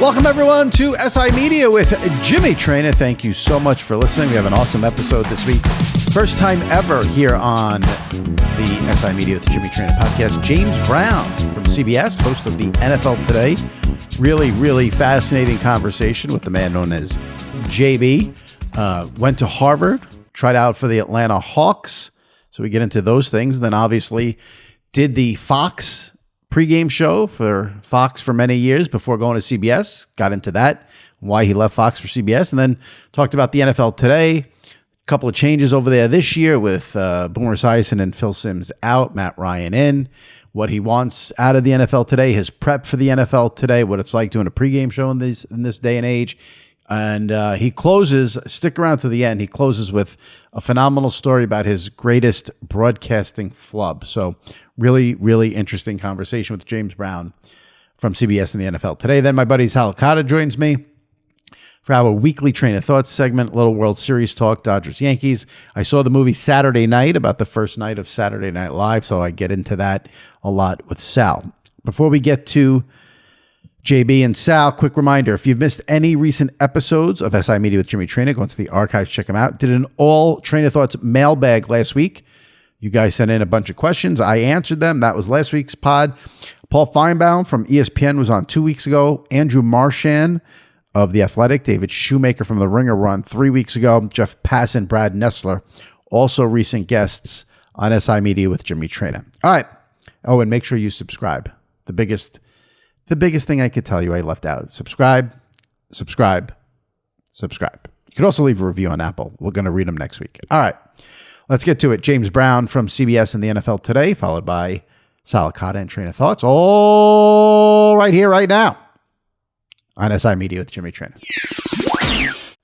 Welcome, everyone, to SI Media with Jimmy Traina. Thank you so much for listening. We have an awesome episode this week. First time ever here on the SI Media with Jimmy Traina podcast. James Brown from CBS, host of the NFL Today. Really, really fascinating conversation with the man known as JB. Went to Harvard, tried out for the Atlanta Hawks. So we get into those things. Then obviously did the Fox pregame show for Fox for many years before going to CBS. Got into that, why he left Fox for CBS, and then talked about the NFL Today. A couple of changes over there this year with Boomer Esisason and Phil Simms out, Matt Ryan in, what he wants out of the NFL Today, his prep for the NFL Today, what it's like doing a pregame show in this day and age. And he closes, stick around to the end, he closes with a phenomenal story about his greatest broadcasting flub. So really, really interesting conversation with James Brown from CBS and the NFL Today. Then my buddy Sal Licata joins me for our weekly Traina Thoughts segment, little World Series talk, Dodgers-Yankees. I saw the movie Saturday Night, about the first night of Saturday Night Live, so I get into that a lot with Sal. Before we get to JB and Sal, quick reminder, if you've missed any recent episodes of SI Media with Jimmy Traina, go into the archives, check them out. Did an all Traina Thoughts mailbag last week. You guys sent in a bunch of questions. I answered them. That was last week's pod. Paul Feinbaum from ESPN was on 2 weeks ago. Andrew Marchand of The Athletic. David Shoemaker from The Ringer were on 3 weeks ago. Jeff Passan, Brad Nessler, also recent guests on SI Media with Jimmy Traina. All right. Oh, and make sure you subscribe. The biggest thing I could tell you I left out. Subscribe. You could also leave a review on Apple. We're going to read them next week. All right. Let's get to it. James Brown from CBS and the NFL Today, followed by Sal Licata and Traina Thoughts, all right here, right now on SI Media with Jimmy Traina.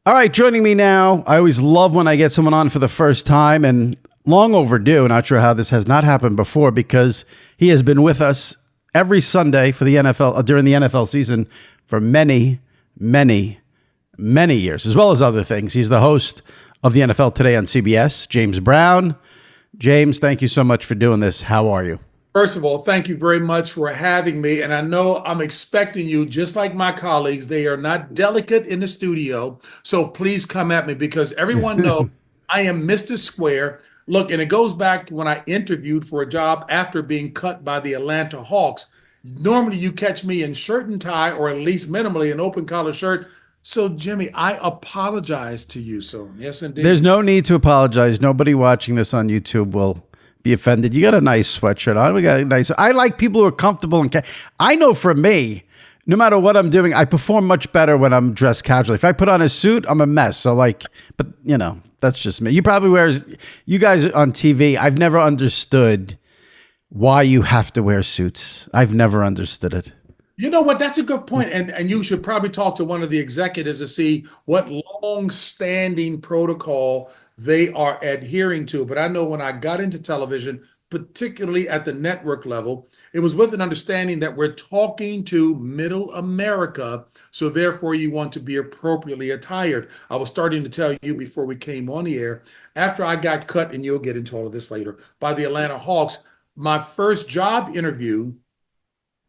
All right, joining me now. I always love when I get someone on for the first time, and long overdue. Not sure how this has not happened before, because he has been with us every Sunday for the NFL during the NFL season for many, many, many years, as well as other things. He's the host of the NFL Today on CBS, James Brown. James, thank you so much for doing this. How are you? First of all, thank you very much for having me. And I know I'm expecting you, just like my colleagues. They are not delicate in the studio. So please come at me, because everyone knows I am Mr. Square. Look, and it goes back to when I interviewed for a job after being cut by the Atlanta Hawks. Normally you catch me in shirt and tie, or at least minimally an open collar shirt. So, Jimmy, I apologize to you. So, yes, indeed. There's no need to apologize. Nobody watching this on YouTube will be offended. You got a nice sweatshirt on. We got a nice. I like people who are comfortable and. I know for me, no matter what I'm doing, I perform much better when I'm dressed casually. If I put on a suit, I'm a mess. So, but that's just me. You probably you guys on TV. I've never understood why you have to wear suits. I've never understood it. You know what? That's a good point. And you should probably talk to one of the executives to see what long-standing protocol they are adhering to. But I know when I got into television, particularly at the network level, it was with an understanding that we're talking to middle America. So therefore, you want to be appropriately attired. I was starting to tell you before we came on the air, after I got cut, and you'll get into all of this later, by the Atlanta Hawks, my first job interview,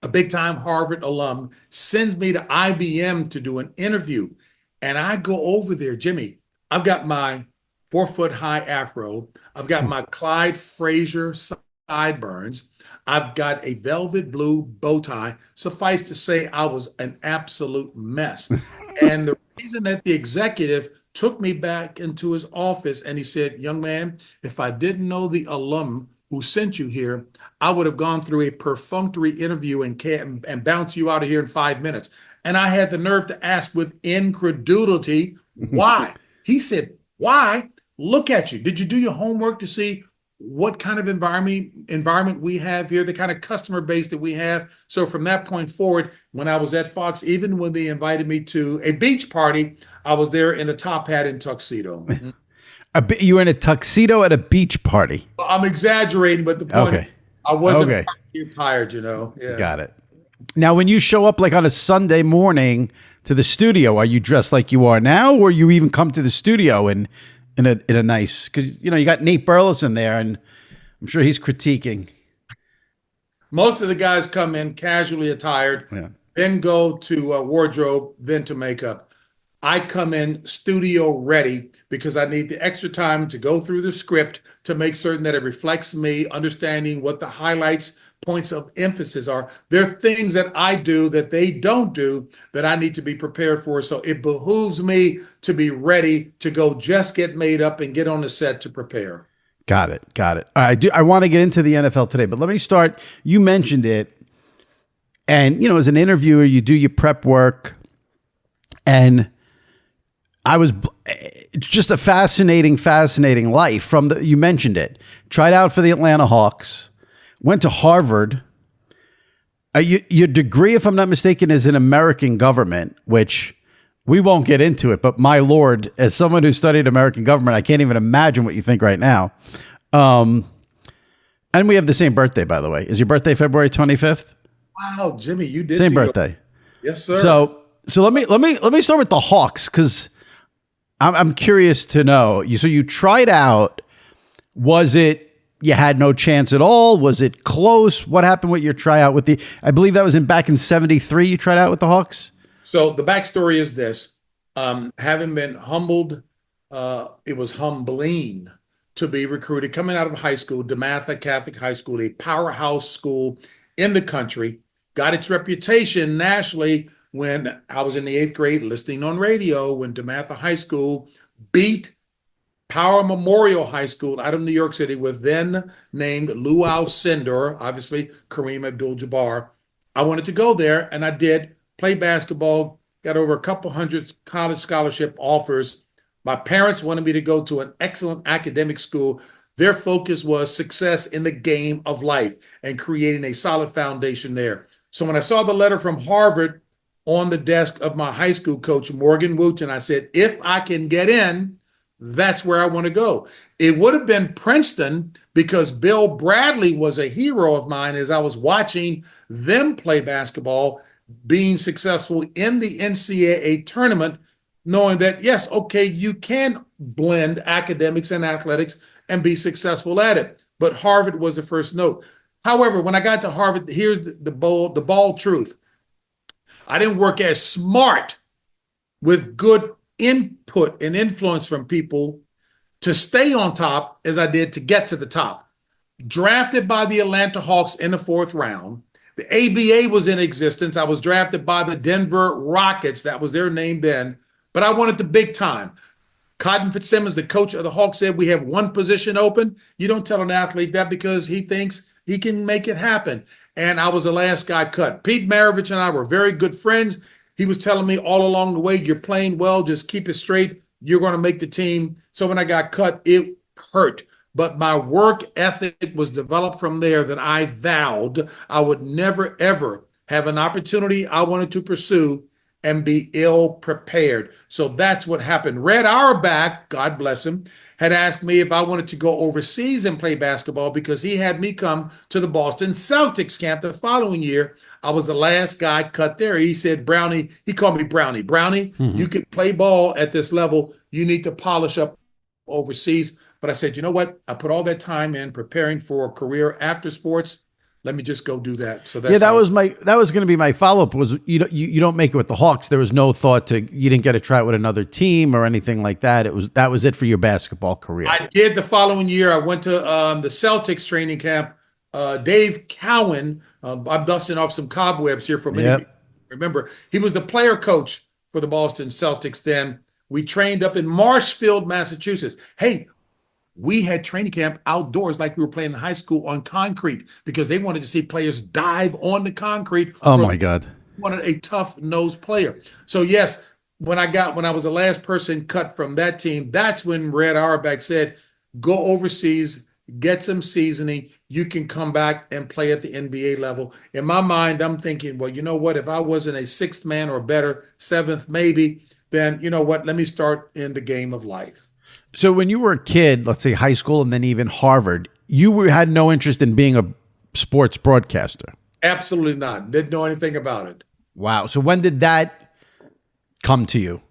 a big-time Harvard alum sends me to IBM to do an interview. And I go over there, Jimmy, I've got my 4-foot-high afro. I've got my Clyde Frazier sideburns. I've got a velvet blue bow tie. Suffice to say, I was an absolute mess. And the reason that the executive took me back into his office and he said, young man, if I didn't know the alum who sent you here, I would have gone through a perfunctory interview and bounce you out of here in 5 minutes. And I had the nerve to ask with incredulity, why? He said, why? Look at you. Did you do your homework to see what kind of environment we have here, the kind of customer base that we have? So from that point forward, when I was at Fox, even when they invited me to a beach party, I was there in a top hat and tuxedo. Mm-hmm. You were in a tuxedo at a beach party. I'm exaggerating, but the point I wasn't tired, Yeah. Got it. Now, when you show up like on a Sunday morning to the studio, are you dressed like you are now, or you even come to the studio in a nice? Because you got Nate Burleson there, and I'm sure he's critiquing. Most of the guys come in casually attired. Yeah. then go to wardrobe, then to makeup. I come in studio ready because I need the extra time to go through the script to make certain that it reflects me, understanding what the highlights, points of emphasis are. There are things that I do that they don't do that I need to be prepared for. So it behooves me to be ready to go just get made up and get on the set to prepare. Got it. Got it. I want to get into the NFL today, but let me start. You mentioned it. And, as an interviewer, you do your prep work. And it's just a fascinating life you mentioned it. Tried out for the Atlanta Hawks, went to Harvard. Your degree, if I'm not mistaken, is in American government, which we won't get into it. But my Lord, as someone who studied American government, I can't even imagine what you think right now. And we have the same birthday, by the way. Is your birthday February 25th? Wow, Jimmy, you did same birthday. Yes, sir. So let me start with the Hawks, because I'm curious to know. So you tried out. Was it you had no chance at all? Was it close? What happened with your tryout with I believe that was back in '73. You tried out with the Hawks. So the backstory is this: having been humbled, it was humbling to be recruited coming out of high school, DeMatha Catholic High School, a powerhouse school in the country, got its reputation nationally when I was in the 8th grade listening on radio when DeMatha High School beat Power Memorial High School out of New York City with then named Luau Sindor, obviously Kareem Abdul-Jabbar. I wanted to go there, and I did play basketball, got over a couple hundred college scholarship offers. My parents wanted me to go to an excellent academic school. Their focus was success in the game of life and creating a solid foundation there. So when I saw the letter from Harvard on the desk of my high school coach, Morgan Wooten, I said, if I can get in, that's where I want to go. It would have been Princeton because Bill Bradley was a hero of mine as I was watching them play basketball, being successful in the NCAA tournament, knowing that, yes, okay, you can blend academics and athletics and be successful at it. But Harvard was the first note. However, when I got to Harvard, here's the bald truth. I didn't work as smart with good input and influence from people to stay on top as I did to get to the top. Drafted by the Atlanta Hawks in the 4th round. The ABA was in existence. I was drafted by the Denver Rockets. That was their name then. But I wanted the big time. Cotton Fitzsimmons, the coach of the Hawks, said we have one position open. You don't tell an athlete that because he thinks he can make it happen. And I was the last guy cut. Pete Maravich and I were very good friends. He was telling me all along the way, you're playing well, just keep it straight. You're going to make the team. So when I got cut, it hurt. But my work ethic was developed from there that I vowed I would never, ever have an opportunity I wanted to pursue and be ill prepared. So that's what happened. Red Auerbach, God bless him, had asked me if I wanted to go overseas and play basketball because he had me come to the Boston Celtics camp the following year. I was the last guy cut there. He said, Brownie, he called me Brownie. Brownie, you can play ball at this level. You need to polish up overseas. But I said, you know what? I put all that time in preparing for a career after sports. Let me just go do that. So that's that was going to be my follow-up was you don't make it with the Hawks. There was no thought you didn't get to try it with another team or anything like that. That was it for your basketball career. I did the following year. I went to the Celtics training camp. Dave Cowan, I'm dusting off some cobwebs here for many people. Remember, he was the player coach for the Boston Celtics then. We trained up in Marshfield, Massachusetts. Hey, we had training camp outdoors like we were playing in high school on concrete because they wanted to see players dive on the concrete. Oh, my God. Wanted a tough-nosed player. So, yes, when I was the last person cut from that team, that's when Red Auerbach said, go overseas, get some seasoning. You can come back and play at the NBA level. In my mind, I'm thinking, well, you know what? If I wasn't a 6th man or better, 7th maybe, then you know what? Let me start in the game of life. So when you were a kid, let's say high school and then even Harvard, you had no interest in being a sports broadcaster? Absolutely not. Didn't know anything about it. Wow. So when did that come to you?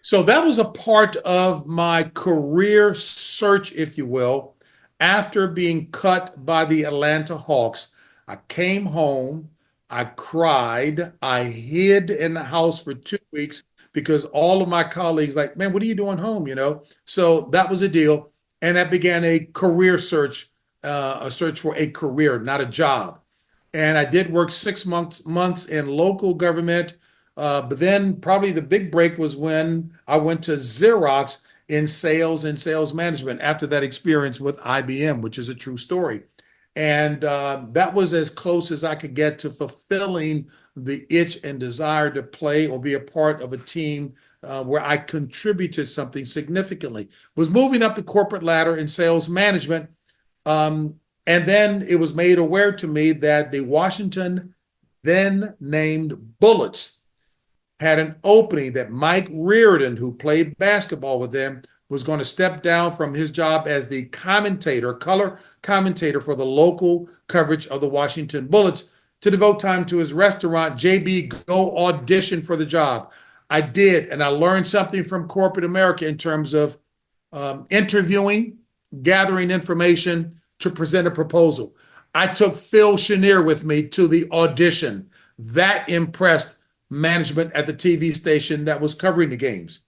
So that was a part of my career search, if you will. After being cut by the Atlanta Hawks, I came home, I cried. I hid in the house for 2 weeks because all of my colleagues like, man, what are you doing home? So that was a deal. And that began a career search, a search for a career, not a job. And I did work 6 months in local government. But then probably the big break was when I went to Xerox in sales and sales management after that experience with IBM, which is a true story. And that was as close as I could get to fulfilling the itch and desire to play or be a part of a team where I contributed something significantly. Was moving up the corporate ladder in sales management. And then it was made aware to me that the Washington then named Bullets had an opening that Mike Reardon, who played basketball with them, was going to step down from his job as the commentator, color commentator for the local coverage of the Washington Bullets to devote time to his restaurant. JB, go audition for the job. I did, and I learned something from corporate America in terms of interviewing, gathering information to present a proposal. I took Phil Chenier with me to the audition. That impressed management at the TV station that was covering the games.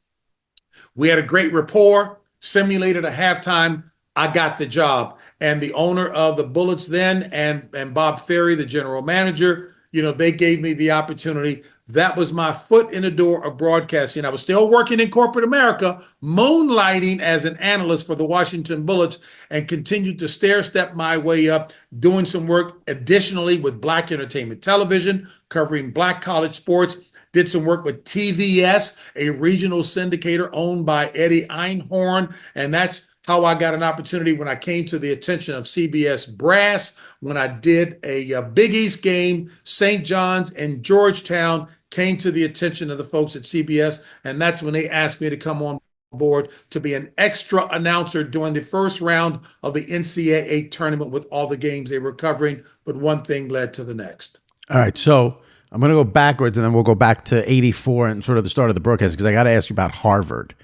We had a great rapport, simulated a halftime. I got the job. And the owner of the Bullets then and Bob Ferry, the general manager, they gave me the opportunity. That was my foot in the door of broadcasting. I was still working in corporate America, moonlighting as an analyst for the Washington Bullets, and continued to stair step my way up, doing some work additionally with Black Entertainment Television, covering Black college sports. Did some work with TVS, a regional syndicator owned by Eddie Einhorn. And that's how I got an opportunity when I came to the attention of CBS Brass, when I did a Big East game, St. John's and Georgetown, came to the attention of the folks at CBS. And that's when they asked me to come on board to be an extra announcer during the first round of the NCAA tournament with all the games they were covering. But one thing led to the next. All right. So I'm going to go backwards and then we'll go back to 84 and sort of the start of the broadcast because I got to ask you about Harvard.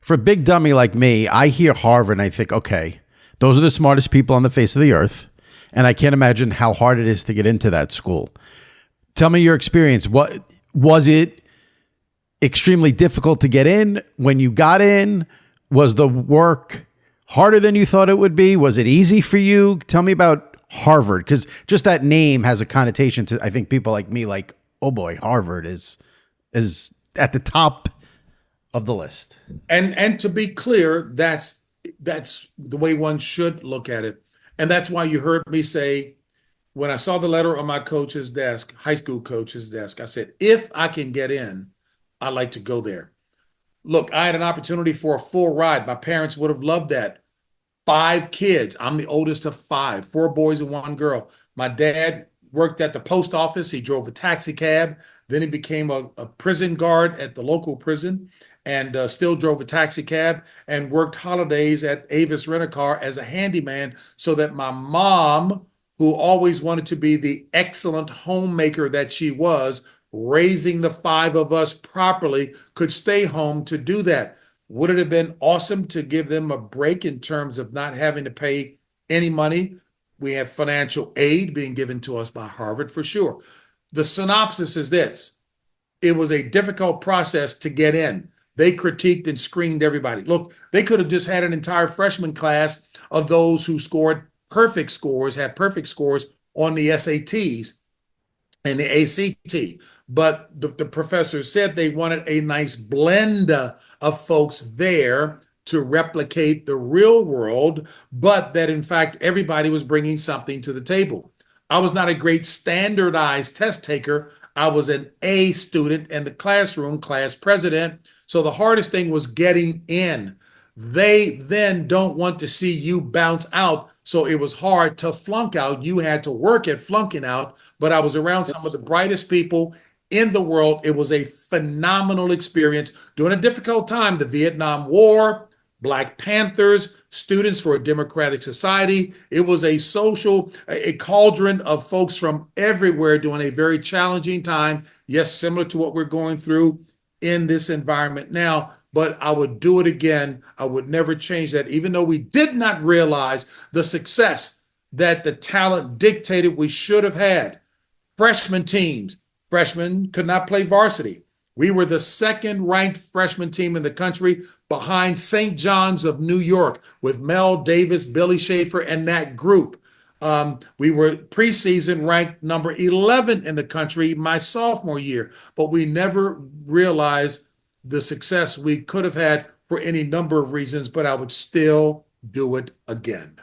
For a big dummy like me, I hear Harvard and I think, okay, those are the smartest people on the face of the earth. And I can't imagine how hard it is to get into that school. Tell me your experience. What was it extremely difficult to get in? When you got in, was the work harder than you thought it would be? Was it easy for you? Tell me about Harvard, because just that name has a connotation to, I think, people like me, like, oh boy, Harvard is at the top of the list. And to be clear, that's the way one should look at it. And that's why you heard me say, when I saw the letter on my coach's desk, high school coach's desk, I said, if I can get in, I'd like to go there. Look, I had an opportunity for a full ride. My parents would have loved that. 5 kids. I'm the oldest of 5, 4 boys and 1 girl. My dad worked at the post office. He drove a taxi cab. Then he became a prison guard at the local prison and still drove a taxi cab and worked holidays at Avis Rent-A-Car as a handyman so that my mom, who always wanted to be the excellent homemaker that she was, raising the 5 of us properly, could stay home to do that. Would it have been awesome to give them a break in terms of not having to pay any money? We have financial aid being given to us by Harvard for sure. The synopsis is this. It was a difficult process to get in. They critiqued and screened everybody. Look, they could have just had an entire freshman class of those who scored perfect scores, had perfect scores on the SATs and the ACT. But the professor said they wanted a nice blend of folks there to replicate the real world, but that in fact, everybody was bringing something to the table. I was not a great standardized test taker. I was an A student in the classroom, class president. So the hardest thing was getting in. They then don't want to see you bounce out. So it was hard to flunk out. You had to work at flunking out, but I was around some of the brightest people in the world. It was a phenomenal experience during a difficult time, the Vietnam War, Black Panthers, Students for a Democratic Society. It was a cauldron of folks from everywhere during a very challenging time. Yes, similar to what we're going through in this environment now, but I would do it again. I would never change that, even though we did not realize the success that the talent dictated we should have had. freshman teams. Freshmen could not play varsity. We were the second ranked freshman team in the country behind St. John's of New York with Mel Davis, Billy Schaefer, and that group. We were preseason ranked number 11 in the country my sophomore year, but we never realized the success we could have had for any number of reasons, but I would still do it again.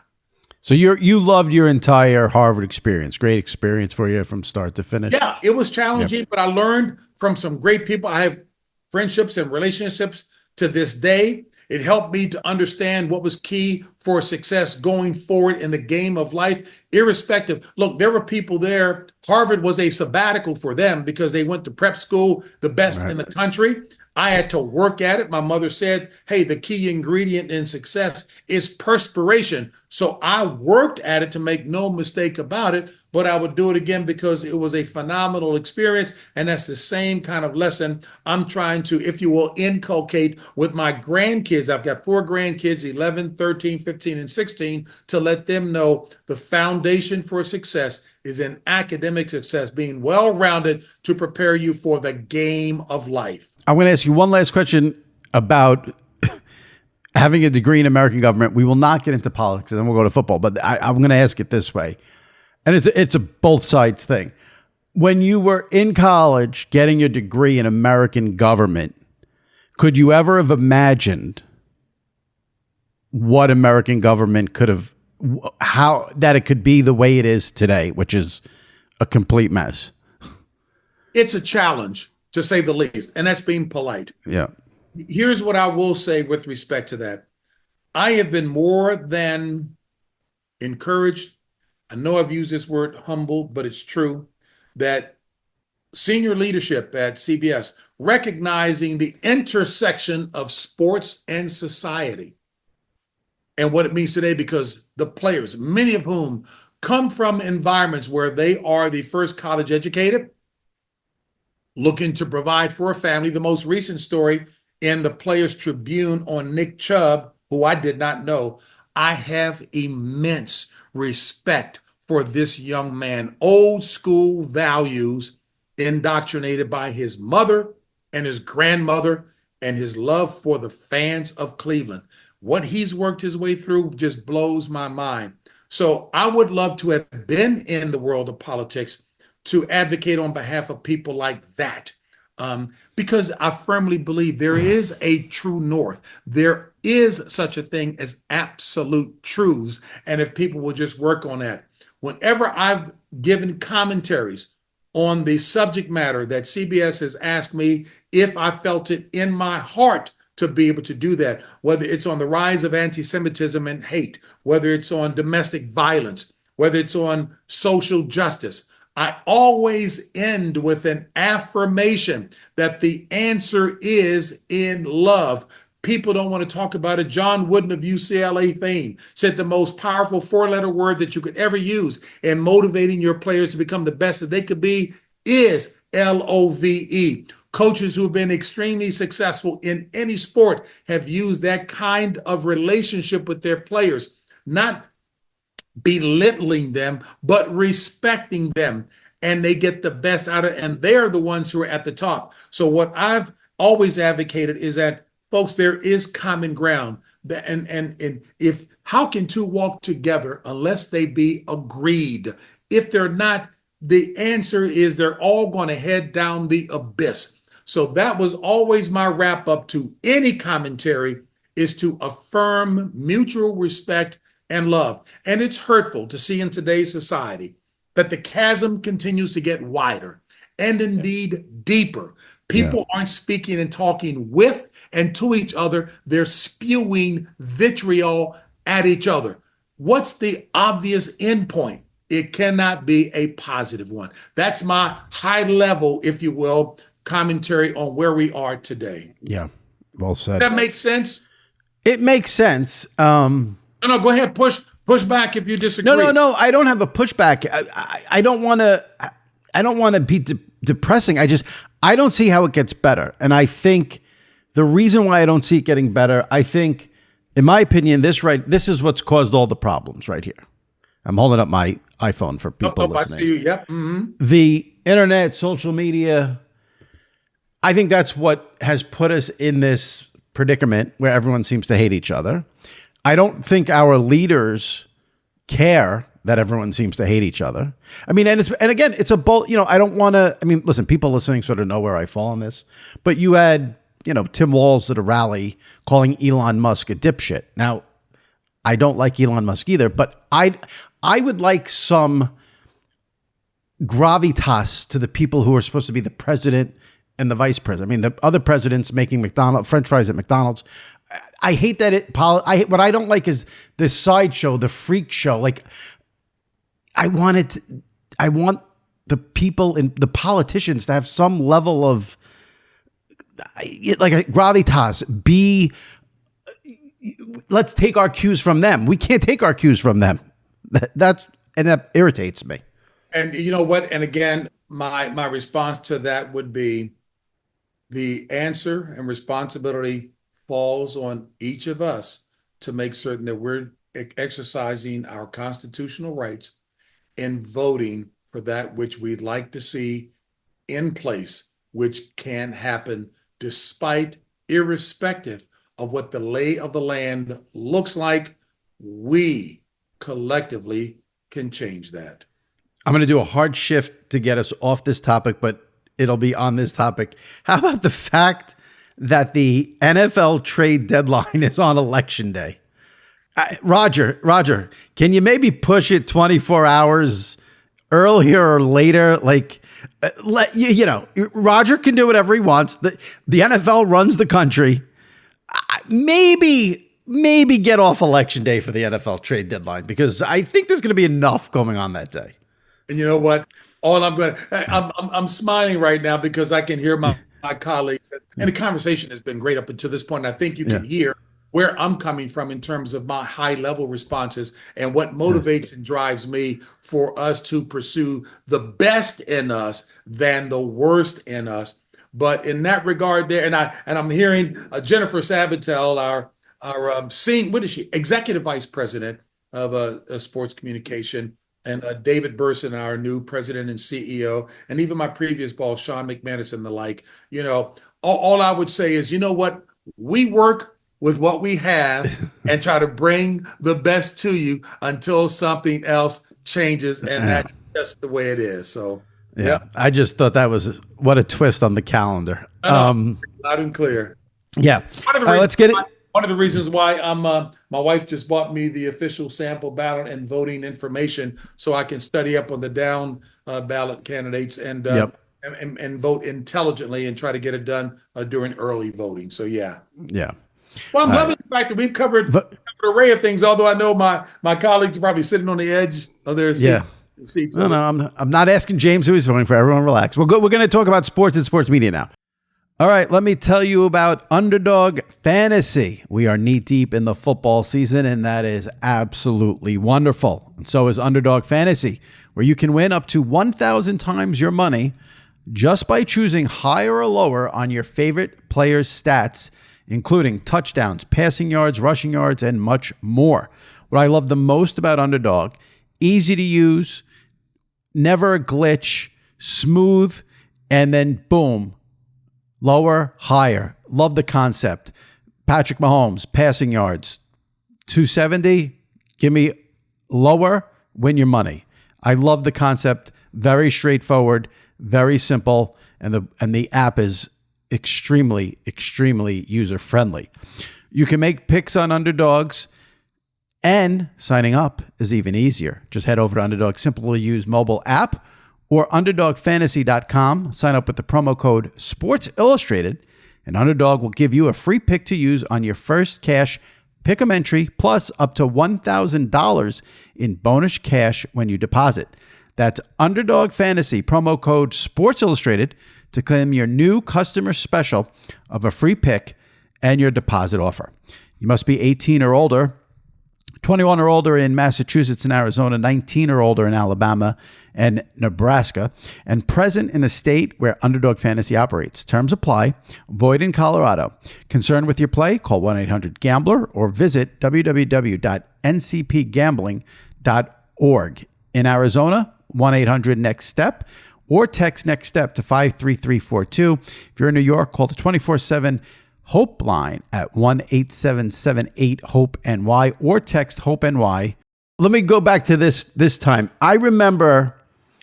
So you loved your entire Harvard experience. Great experience for you from start to finish. Yeah, it was challenging, but I learned from some great people. I have friendships and relationships to this day. It helped me to understand what was key for success going forward in the game of life, irrespective. Look, there were people there. Harvard was a sabbatical for them because they went to prep school, the best in the country. I had to work at it. My mother said, hey, the key ingredient in success is perspiration. So I worked at it to make no mistake about it, but I would do it again because it was a phenomenal experience. And that's the same kind of lesson I'm trying to, if you will, inculcate with my grandkids. I've got 4 grandkids, 11, 13, 15, and 16, to let them know the foundation for success is in academic success, being well-rounded to prepare you for the game of life. I'm going to ask you one last question about having a degree in American government. We will not get into politics, and then we'll go to football. But I'm going to ask it this way, and it's a both sides thing. When you were in college getting your degree in American government, could you ever have imagined what American government could have, how that it could be the way it is today, which is a complete mess? It's a challenge, to say the least, and that's being polite. Yeah. Here's what I will say with respect to that. I have been more than encouraged. I know I've used this word humble, but it's true, that senior leadership at CBS recognizing the intersection of sports and society and what it means today, because the players, many of whom come from environments where they are the first college educated, looking to provide for a family. The most recent story in the Players Tribune on Nick Chubb, who I did not know. I have immense respect for this young man. Old school values indoctrinated by his mother and his grandmother and his love for the fans of Cleveland. What he's worked his way through just blows my mind. So I would love to have been in the world of politics to advocate on behalf of people like that, because I firmly believe there is a true north. There is such a thing as absolute truths, and if people will just work on that. Whenever I've given commentaries on the subject matter that CBS has asked me if I felt it in my heart to be able to do that, whether it's on the rise of anti-Semitism and hate, whether it's on domestic violence, whether it's on social justice, I always end with an affirmation that the answer is in love. People don't want to talk about it. John Wooden of UCLA fame said the most powerful 4-letter word that you could ever use in motivating your players to become the best that they could be is LOVE. Coaches who've been extremely successful in any sport have used that kind of relationship with their players, not belittling them, but respecting them, and they get the best out of it, and they're the ones who are at the top. So what I've always advocated is that, folks, there is common ground. And if how can two walk together unless they be agreed? If they're not, the answer is they're all going to head down the abyss. So that was always my wrap up to any commentary, is to affirm mutual respect and love. And it's hurtful to see in today's society that the chasm continues to get wider and indeed deeper. People aren't speaking and talking with and to each other. They're spewing vitriol at each other. What's the obvious end point? It cannot be a positive one. That's my high level, if you will, commentary on where we are today. Yeah, well said. That makes sense? It makes sense. No, go ahead. Push back if you disagree. No. I don't have a pushback. I don't want to. I don't want to be depressing. I don't see how it gets better. And I think the reason why I don't see it getting better, I think, in my opinion, this is what's caused all the problems right here. I'm holding up my iPhone for people I listening. see you. Yep. Mm-hmm. The internet, social media, I think that's what has put us in this predicament where everyone seems to hate each other. I don't think our leaders care that everyone seems to hate each other. I mean, and again, it's a bold, I don't want to, listen, people listening sort of know where I fall on this, but you had, Tim Walz at a rally calling Elon Musk a dipshit. Now, I don't like Elon Musk either, but I would like some gravitas to the people who are supposed to be the president and the vice president. The other presidents making French fries at McDonald's. I hate that what I don't like is the sideshow, the freak show. Like, I want the people and the politicians to have some level of like a gravitas. Let's take our cues from them. We can't take our cues from them. That irritates me. And you know what? And again, my response to that would be the answer and responsibility falls on each of us to make certain that we're exercising our constitutional rights in voting for that which we'd like to see in place, which can happen irrespective of what the lay of the land looks like. We collectively can change that. I'm going to do a hard shift to get us off this topic, but it'll be on this topic. How about the fact that the NFL trade deadline is on election day? Roger, can you maybe push it 24 hours earlier or later? Like, Roger can do whatever he wants. The NFL runs the country. Maybe get off election day for the NFL trade deadline, because I think there's going to be enough going on that day. And you know what? I'm smiling right now because I can hear my colleagues, and the conversation has been great up until this point. And I think you can hear where I'm coming from in terms of my high level responses and what motivates and drives me for us to pursue the best in us than the worst in us. But in that regard there, and I'm hearing Jennifer Sabatel, our executive vice president of sports communication, and David Burson, our new president and CEO, and even my previous boss, Sean McManus, and the like. All I would say is, you know what? We work with what we have and try to bring the best to you until something else changes, and that's just the way it is. So, yeah. I just thought that was what a twist on the calendar. Loud and clear. Yeah. Let's get it. One of the reasons why my wife just bought me the official sample ballot and voting information so I can study up on the down ballot candidates and vote intelligently and try to get it done during early voting. So, yeah. Yeah. Well, I'm loving the fact that we've covered an array of things, although I know my colleagues are probably sitting on the edge of their seats. No, I'm not asking James who he's voting for. Everyone relax. We're going to talk about sports and sports media now. All right, let me tell you about Underdog Fantasy. We are knee deep in the football season, and that is absolutely wonderful. And so is Underdog Fantasy, where you can win up to 1,000 times your money just by choosing higher or lower on your favorite players' stats, including touchdowns, passing yards, rushing yards, and much more. What I love the most about Underdog, easy to use, never a glitch, smooth, and then boom, lower, higher. Love the concept. Patrick Mahomes, passing yards, 270. Give me lower, win your money. I love the concept. Very straightforward, very simple, and the app is extremely, extremely user-friendly. You can make picks on underdogs, and signing up is even easier. Just head over to Underdog's simply use mobile app or UnderdogFantasy.com. Sign up with the promo code Sports Illustrated, and Underdog will give you a free pick to use on your first cash pick'em entry, plus up to $1,000 in bonus cash when you deposit. That's Underdog Fantasy, promo code Sports Illustrated, to claim your new customer special of a free pick and your deposit offer. You must be 18 or older, 21 or older in Massachusetts and Arizona, 19 or older in Alabama and Nebraska, and present in a state where Underdog Fantasy operates. Terms apply. Void in Colorado. Concerned with your play? Call 1-800-GAMBLER or visit www.ncpgambling.org. In Arizona, 1-800-NEXT-STEP, or text NEXT STEP to 53342. If you're in New York, call the 24/7 Hope line at 1-877-8-HOPE-NY, or text HOPE-NY. Let me go back to this time. I remember,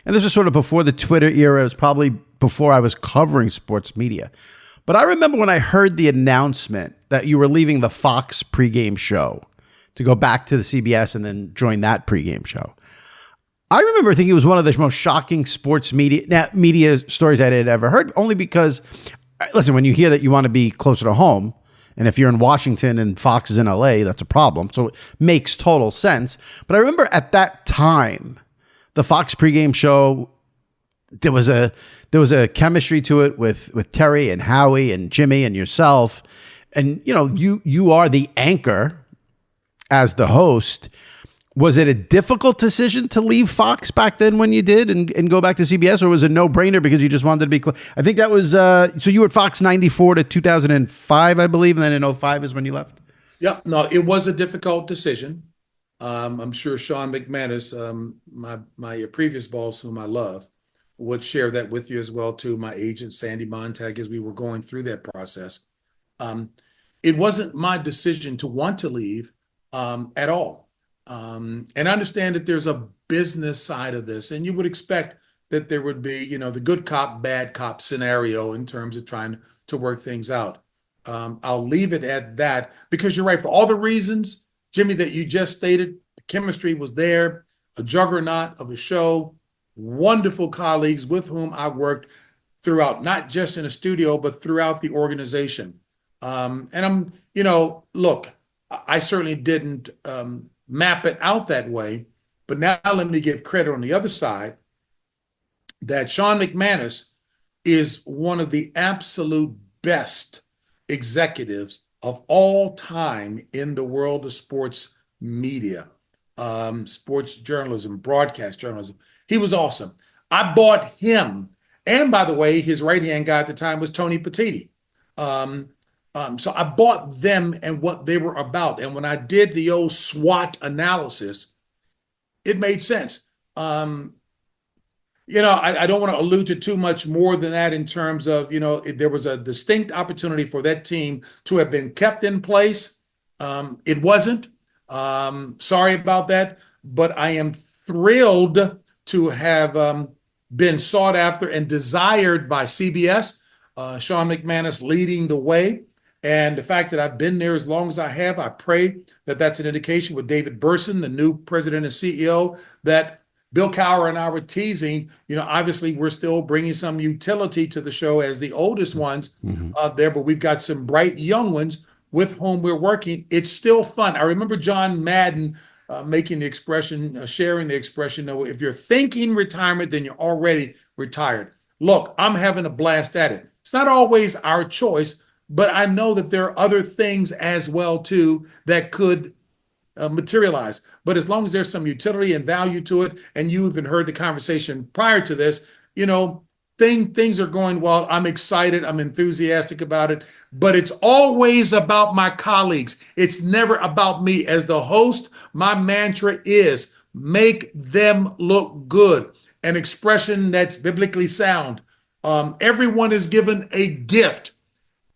and this was sort of before the Twitter era. It was probably before I was covering sports media. But I remember when I heard the announcement that you were leaving the Fox pregame show to go back to the CBS and then join that pregame show. I remember thinking it was one of the most shocking sports media stories I had ever heard, only because, listen, when you hear that you want to be closer to home, and if you're in Washington and Fox is in LA, that's a problem. So it makes total sense. But I remember at that time, the Fox pregame show, there was a chemistry to it with Terry and Howie and Jimmy and yourself. And, you are the anchor as the host. Was it a difficult decision to leave Fox back then when you did and go back to CBS, or was it a no-brainer because you just wanted to be close? I think that was, so you were at Fox 94 to 2005, I believe, and then in 05 is when you left? Yep. No, it was a difficult decision. I'm sure Sean McManus, my previous boss, whom I love, would share that with you as well, too. My agent, Sandy Montag, as we were going through that process. It wasn't my decision to want to leave at all. And I understand that there's a business side of this, and you would expect that there would be, the good cop, bad cop scenario in terms of trying to work things out. I'll leave it at that because you're right. For all the reasons, Jimmy, that you just stated, the chemistry was there, a juggernaut of a show, wonderful colleagues with whom I worked throughout, not just in a studio, but throughout the organization. And I'm, look, I certainly didn't map it out that way, but now let me give credit on the other side that Sean McManus is one of the absolute best executives of all time in the world of sports media, sports journalism, broadcast journalism. He was awesome. I bought him. And by the way, his right-hand guy at the time was Tony Petitti. So I bought them and what they were about. And when I did the old SWOT analysis, it made sense. I don't want to allude to too much more than that in terms of, there was a distinct opportunity for that team to have been kept in place. It wasn't. Sorry about that. But I am thrilled to have been sought after and desired by CBS, Sean McManus leading the way. And the fact that I've been there as long as I have, I pray that that's an indication with David Burson, the new president and CEO, that Bill Cowher and I were teasing, obviously we're still bringing some utility to the show as the oldest ones there, but we've got some bright young ones with whom we're working. It's still fun. I remember John Madden making the expression, sharing the expression, if you're thinking retirement, then you're already retired. Look, I'm having a blast at it. It's not always our choice, but I know that there are other things as well, too, that could materialize. But as long as there's some utility and value to it, and you even heard the conversation prior to this, things are going well. I'm excited. I'm enthusiastic about it. But it's always about my colleagues. It's never about me. As the host, my mantra is make them look good, an expression that's biblically sound. Everyone is given a gift.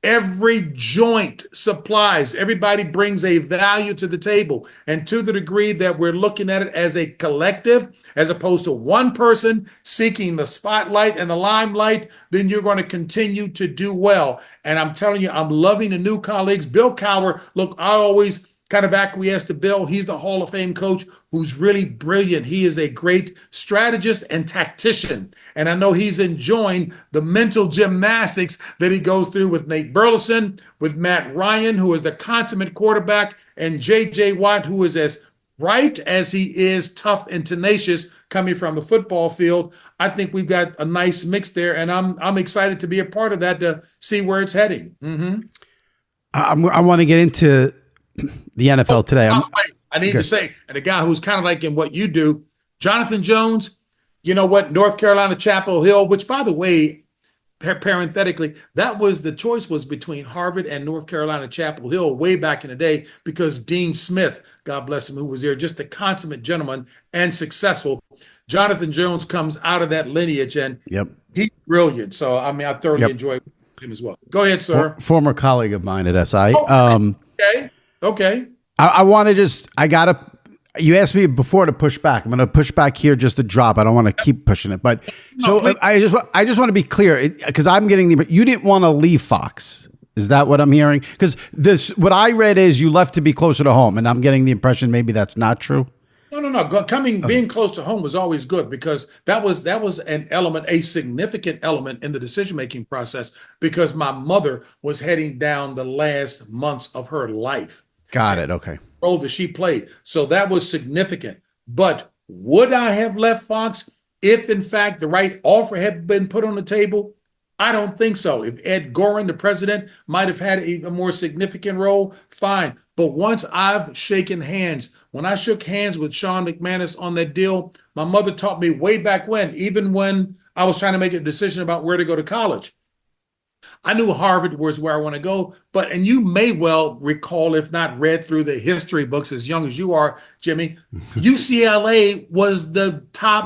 Every joint supplies, everybody brings a value to the table. And to the degree that we're looking at it as a collective, as opposed to one person seeking the spotlight and the limelight, then you're going to continue to do well. And I'm telling you, I'm loving the new colleagues. Bill Cowher, look, I always kind of acquiesce to Bill. He's the Hall of Fame coach who's really brilliant. He is a great strategist and tactician. And I know he's enjoying the mental gymnastics that he goes through with Nate Burleson, with Matt Ryan, who is the consummate quarterback, and J.J. Watt, who is as bright as he is tough and tenacious coming from the football field. I think we've got a nice mix there, and I'm excited to be a part of that to see where it's heading. I want to get into the NFL today. I need to say, and a guy who's kind of like in what you do, Jonathan Jones, North Carolina, Chapel Hill, which, by the way, parenthetically, that was the choice was between Harvard and North Carolina Chapel Hill way back in the day because Dean Smith, God bless him, who was there, just a consummate gentleman and successful. Jonathan Jones comes out of that lineage, and Yep. he's brilliant. So, I mean, I thoroughly enjoy him as well. Go ahead, sir. Former colleague of mine at SI. Okay. I want to just, you asked me before to push back. I'm going to push back here just to drop. I don't want to keep pushing it. But I just want to be clear because I'm getting you didn't want to leave Fox. Is that what I'm hearing? Because what I read is you left to be closer to home, and I'm getting the impression maybe that's not true. No. Being close to home was always good because that was an element, a significant element in the decision-making process because my mother was heading down the last months of her life. Got it. Okay. Role that she played. So that was significant. But would I have left Fox if, in fact, the right offer had been put on the table? I don't think so. If Ed Gorin, the president, might have had a more significant role, fine. But once I've shaken hands, when I shook hands with Sean McManus on that deal, my mother taught me way back when, even when I was trying to make a decision about where to go to college. I knew Harvard was where I want to go, and you may well recall, if not read through the history books as young as you are, Jimmy, UCLA was the top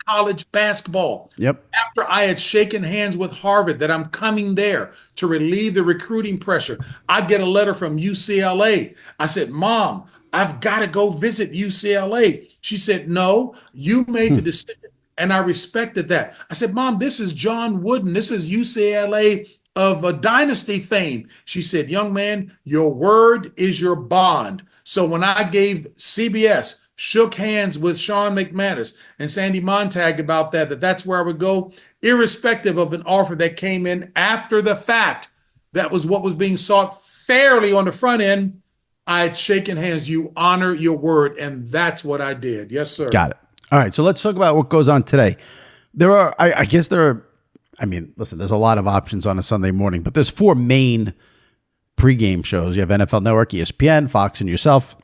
college basketball. Yep. After I had shaken hands with Harvard that I'm coming there to relieve the recruiting pressure, I get a letter from UCLA. I said, Mom, I've got to go visit UCLA. She said, no, you made the decision. And I respected that. I said, Mom, this is John Wooden. This is UCLA of a dynasty fame. She said, young man, your word is your bond. So when I gave CBS, shook hands with Sean McManus and Sandy Montag about that's where I would go, irrespective of an offer that came in after the fact, that was what was being sought fairly on the front end. I had shaken hands. You honor your word. And that's what I did. Yes, sir. Got it. All right, so let's talk about what goes on today. Listen, there's a lot of options on a Sunday morning, but there's 4 main pregame shows. You have NFL Network, ESPN, Fox, and yourself.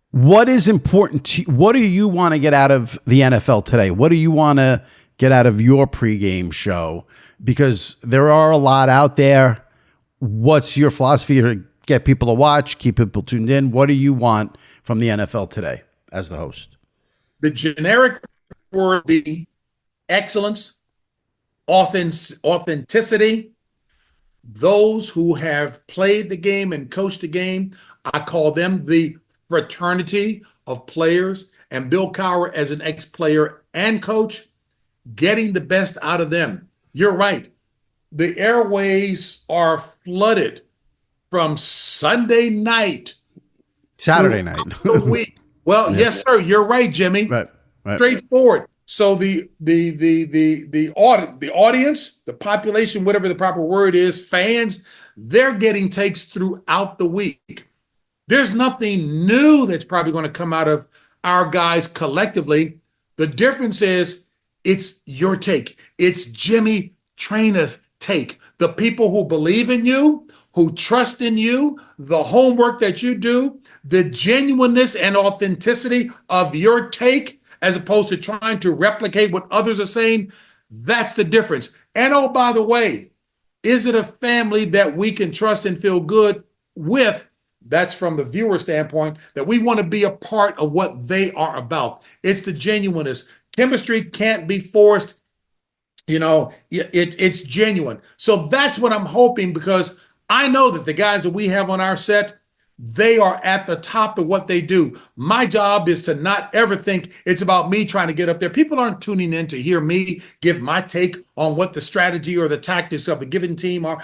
What is important to you? What do you want to get out of the NFL today? What do you want to get out of your pregame show? Because there are a lot out there. What's your philosophy to get people to watch, keep people tuned in? What do you want from the NFL today as the host? The generic word being excellence, authenticity. Those who have played the game and coached the game, I call them the fraternity of players. And Bill Cowher, as an ex-player and coach, getting the best out of them. You're right. The airways are flooded from Sunday night, Saturday night, the week. Well, yes, sir. You're right, Jimmy. Right. Straightforward. So the audience, the population, whatever the proper word is, fans, they're getting takes throughout the week. There's nothing new that's probably going to come out of our guys collectively. The difference is it's your take. It's Jimmy Traina's take. The people who believe in you, who trust in you, the homework that you do, the genuineness and authenticity of your take, as opposed to trying to replicate what others are saying, that's the difference. And oh, by the way, is it a family that we can trust and feel good with? That's from the viewer standpoint, that we want to be a part of what they are about. It's the genuineness. Chemistry can't be forced. It's genuine. So that's what I'm hoping, because I know that the guys that we have on our set, they are at the top of what they do. My job is to not ever think it's about me trying to get up there. People aren't tuning in to hear me give my take on what the strategy or the tactics of a given team are.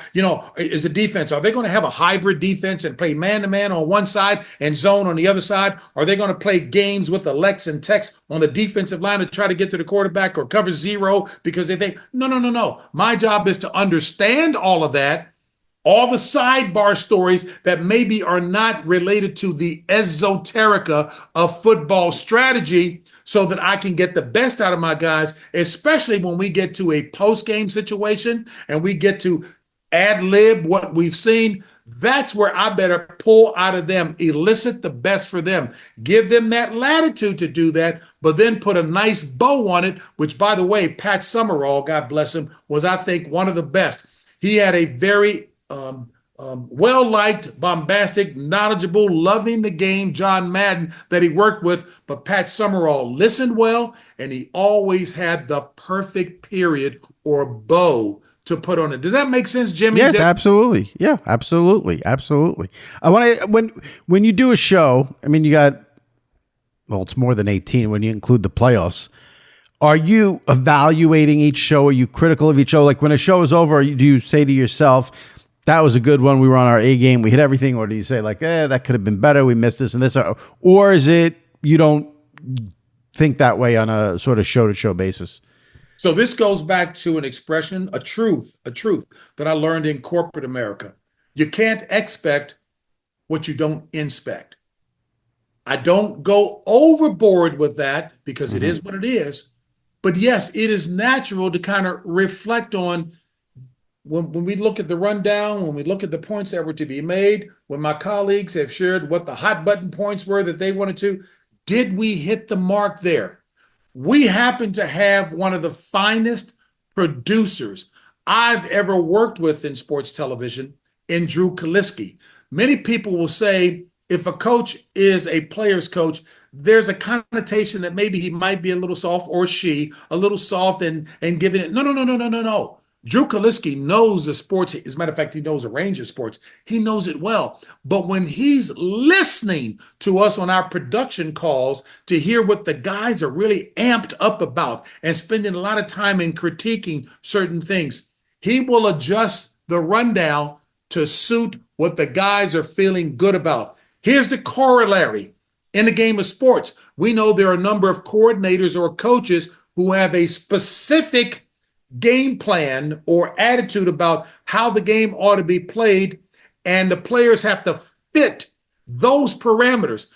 Is the defense, are they going to have a hybrid defense and play man-to-man on one side and zone on the other side? Are they going to play games with the Lex and Tex on the defensive line to try to get to the quarterback, or cover zero because they think, no. My job is to understand all of that, all the sidebar stories that maybe are not related to the esoterica of football strategy, so that I can get the best out of my guys, especially when we get to a post-game situation and we get to ad-lib what we've seen. That's where I better pull out of them, elicit the best for them, give them that latitude to do that, but then put a nice bow on it, which, by the way, Pat Summerall, God bless him, was, I think, one of the best. He had a very well-liked, bombastic, knowledgeable, loving the game John Madden that he worked with, but Pat Summerall listened well, and he always had the perfect period or bow to put on it. Does that make sense, Jimmy? Yes, absolutely. Yeah, absolutely. Absolutely. I want to, when you do a show, I mean, you got, well, it's more than 18 when you include the playoffs. Are you evaluating each show? Are you critical of each show? Like when a show is over, do you say to yourself, that was a good one, we were on our A game, we hit everything? Or do you say like, that could have been better, we missed this and this? Or is it you don't think that way on a sort of show-to-show basis? So this goes back to an expression, a truth that I learned in corporate America. You can't expect what you don't inspect. I don't go overboard with that because it is what it is. But yes, it is natural to kind of reflect on when we look at the rundown, when we look at the points that were to be made, when my colleagues have shared what the hot button points were that they wanted to, did we hit the mark there? We happen to have one of the finest producers I've ever worked with in sports television, in Drew Kaliski. Many people will say if a coach is a player's coach, there's a connotation that maybe he might be a little soft, or she a little soft and giving it. No. Drew Kaliski knows the sports. As a matter of fact, he knows a range of sports. He knows it well. But when he's listening to us on our production calls to hear what the guys are really amped up about and spending a lot of time in critiquing certain things, he will adjust the rundown to suit what the guys are feeling good about. Here's the corollary. In the game of sports, we know there are a number of coordinators or coaches who have a specific game plan or attitude about how the game ought to be played, and the players have to fit those parameters,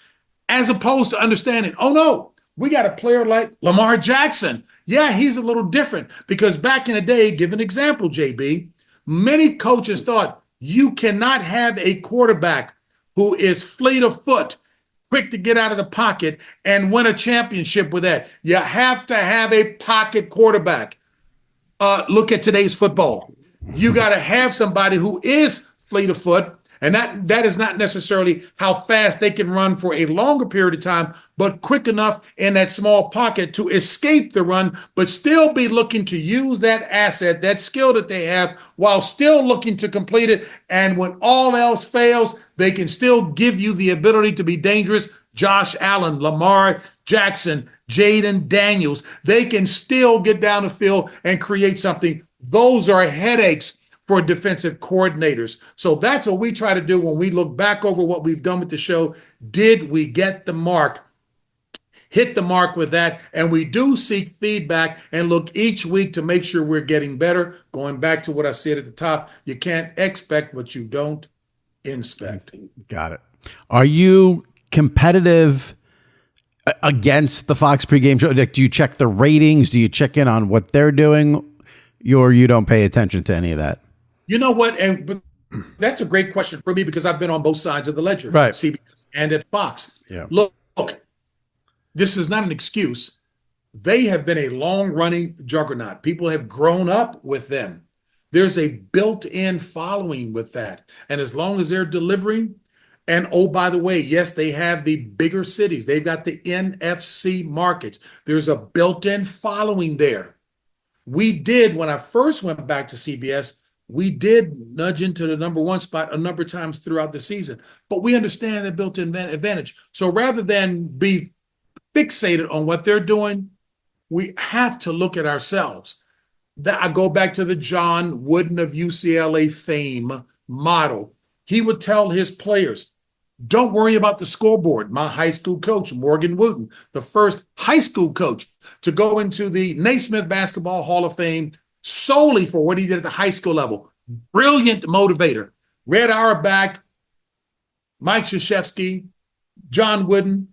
as opposed to understanding, oh no, we got a player like Lamar Jackson. Yeah, he's a little different, because back in the day, give an example, JB, many coaches thought you cannot have a quarterback who is fleet of foot, quick to get out of the pocket and win a championship with that. You have to have a pocket quarterback. Look at today's football. You got to have somebody who is fleet of foot, and that is not necessarily how fast they can run for a longer period of time, but quick enough in that small pocket to escape the run, but still be looking to use that asset, that skill that they have, while still looking to complete it. And when all else fails, they can still give you the ability to be dangerous. Josh Allen, Lamar Jackson, Jaden Daniels, they can still get down the field and create something. Those are headaches for defensive coordinators. So that's what we try to do when we look back over what we've done with the show. Did we get the mark? Hit the mark with that. And we do seek feedback and look each week to make sure we're getting better. Going back to what I said at the top, you can't expect what you don't inspect. Got it. Are you competitive against the Fox pregame show? Like, do you check the ratings? Do you check in on what they're doing? Or you don't pay attention to any of that? You know what? And that's a great question for me, because I've been on both sides of the ledger, right? CBS and at Fox. Yeah. Look, this is not an excuse. They have been a long-running juggernaut. People have grown up with them. There's a built-in following with that. And as long as they're delivering, and oh, by the way, yes, they have the bigger cities. They've got the NFC markets. There's a built-in following there. We did, when I first went back to CBS, we did nudge into the number one spot a number of times throughout the season. But we understand the built-in advantage. So rather than be fixated on what they're doing, we have to look at ourselves. That I go back to the John Wooden of UCLA fame model. He would tell his players, don't worry about the scoreboard. My high school coach, Morgan Wooten, the first high school coach to go into the Naismith Basketball Hall of Fame solely for what he did at the high school level. Brilliant motivator. Red Auerbach, Mike Krzyzewski, John Wooden,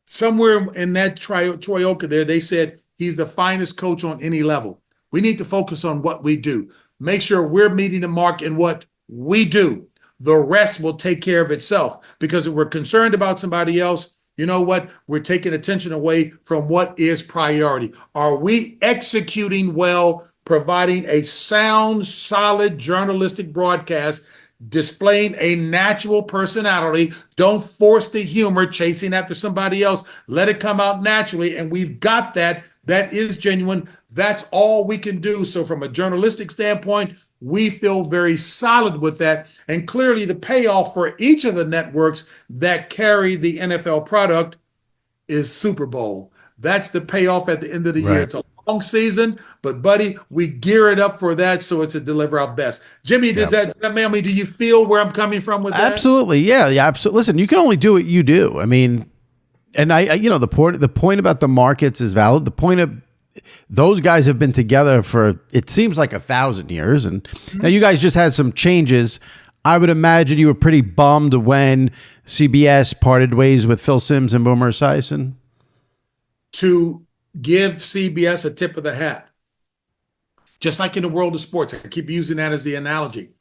somewhere in that trioca there, they said he's the finest coach on any level. We need to focus on what we do. Make sure we're meeting the mark in what we do. The rest will take care of itself, because if we're concerned about somebody else, you know what? We're taking attention away from what is priority. Are we executing well, providing a sound, solid journalistic broadcast, displaying a natural personality? Don't force the humor chasing after somebody else. Let it come out naturally. And we've got that. That is genuine. That's all we can do. So from a journalistic standpoint, we feel very solid with that. And clearly the payoff for each of the networks that carry the NFL product is Super Bowl. That's the payoff at the end of the year. It's a long season, but buddy, we gear it up for that, so it's to deliver our best. Jimmy, does that mail me? Do you feel where I'm coming from with that? Absolutely. Yeah. Absolutely. Listen, you can only do what you do. I mean, and I the point about the markets is valid. The point of those guys have been together for, it seems like 1,000 years. And now you guys just had some changes. I would imagine you were pretty bummed when CBS parted ways with Phil Simms and Boomer Esiason. To give CBS a tip of the hat, just like in the world of sports, I keep using that as the analogy.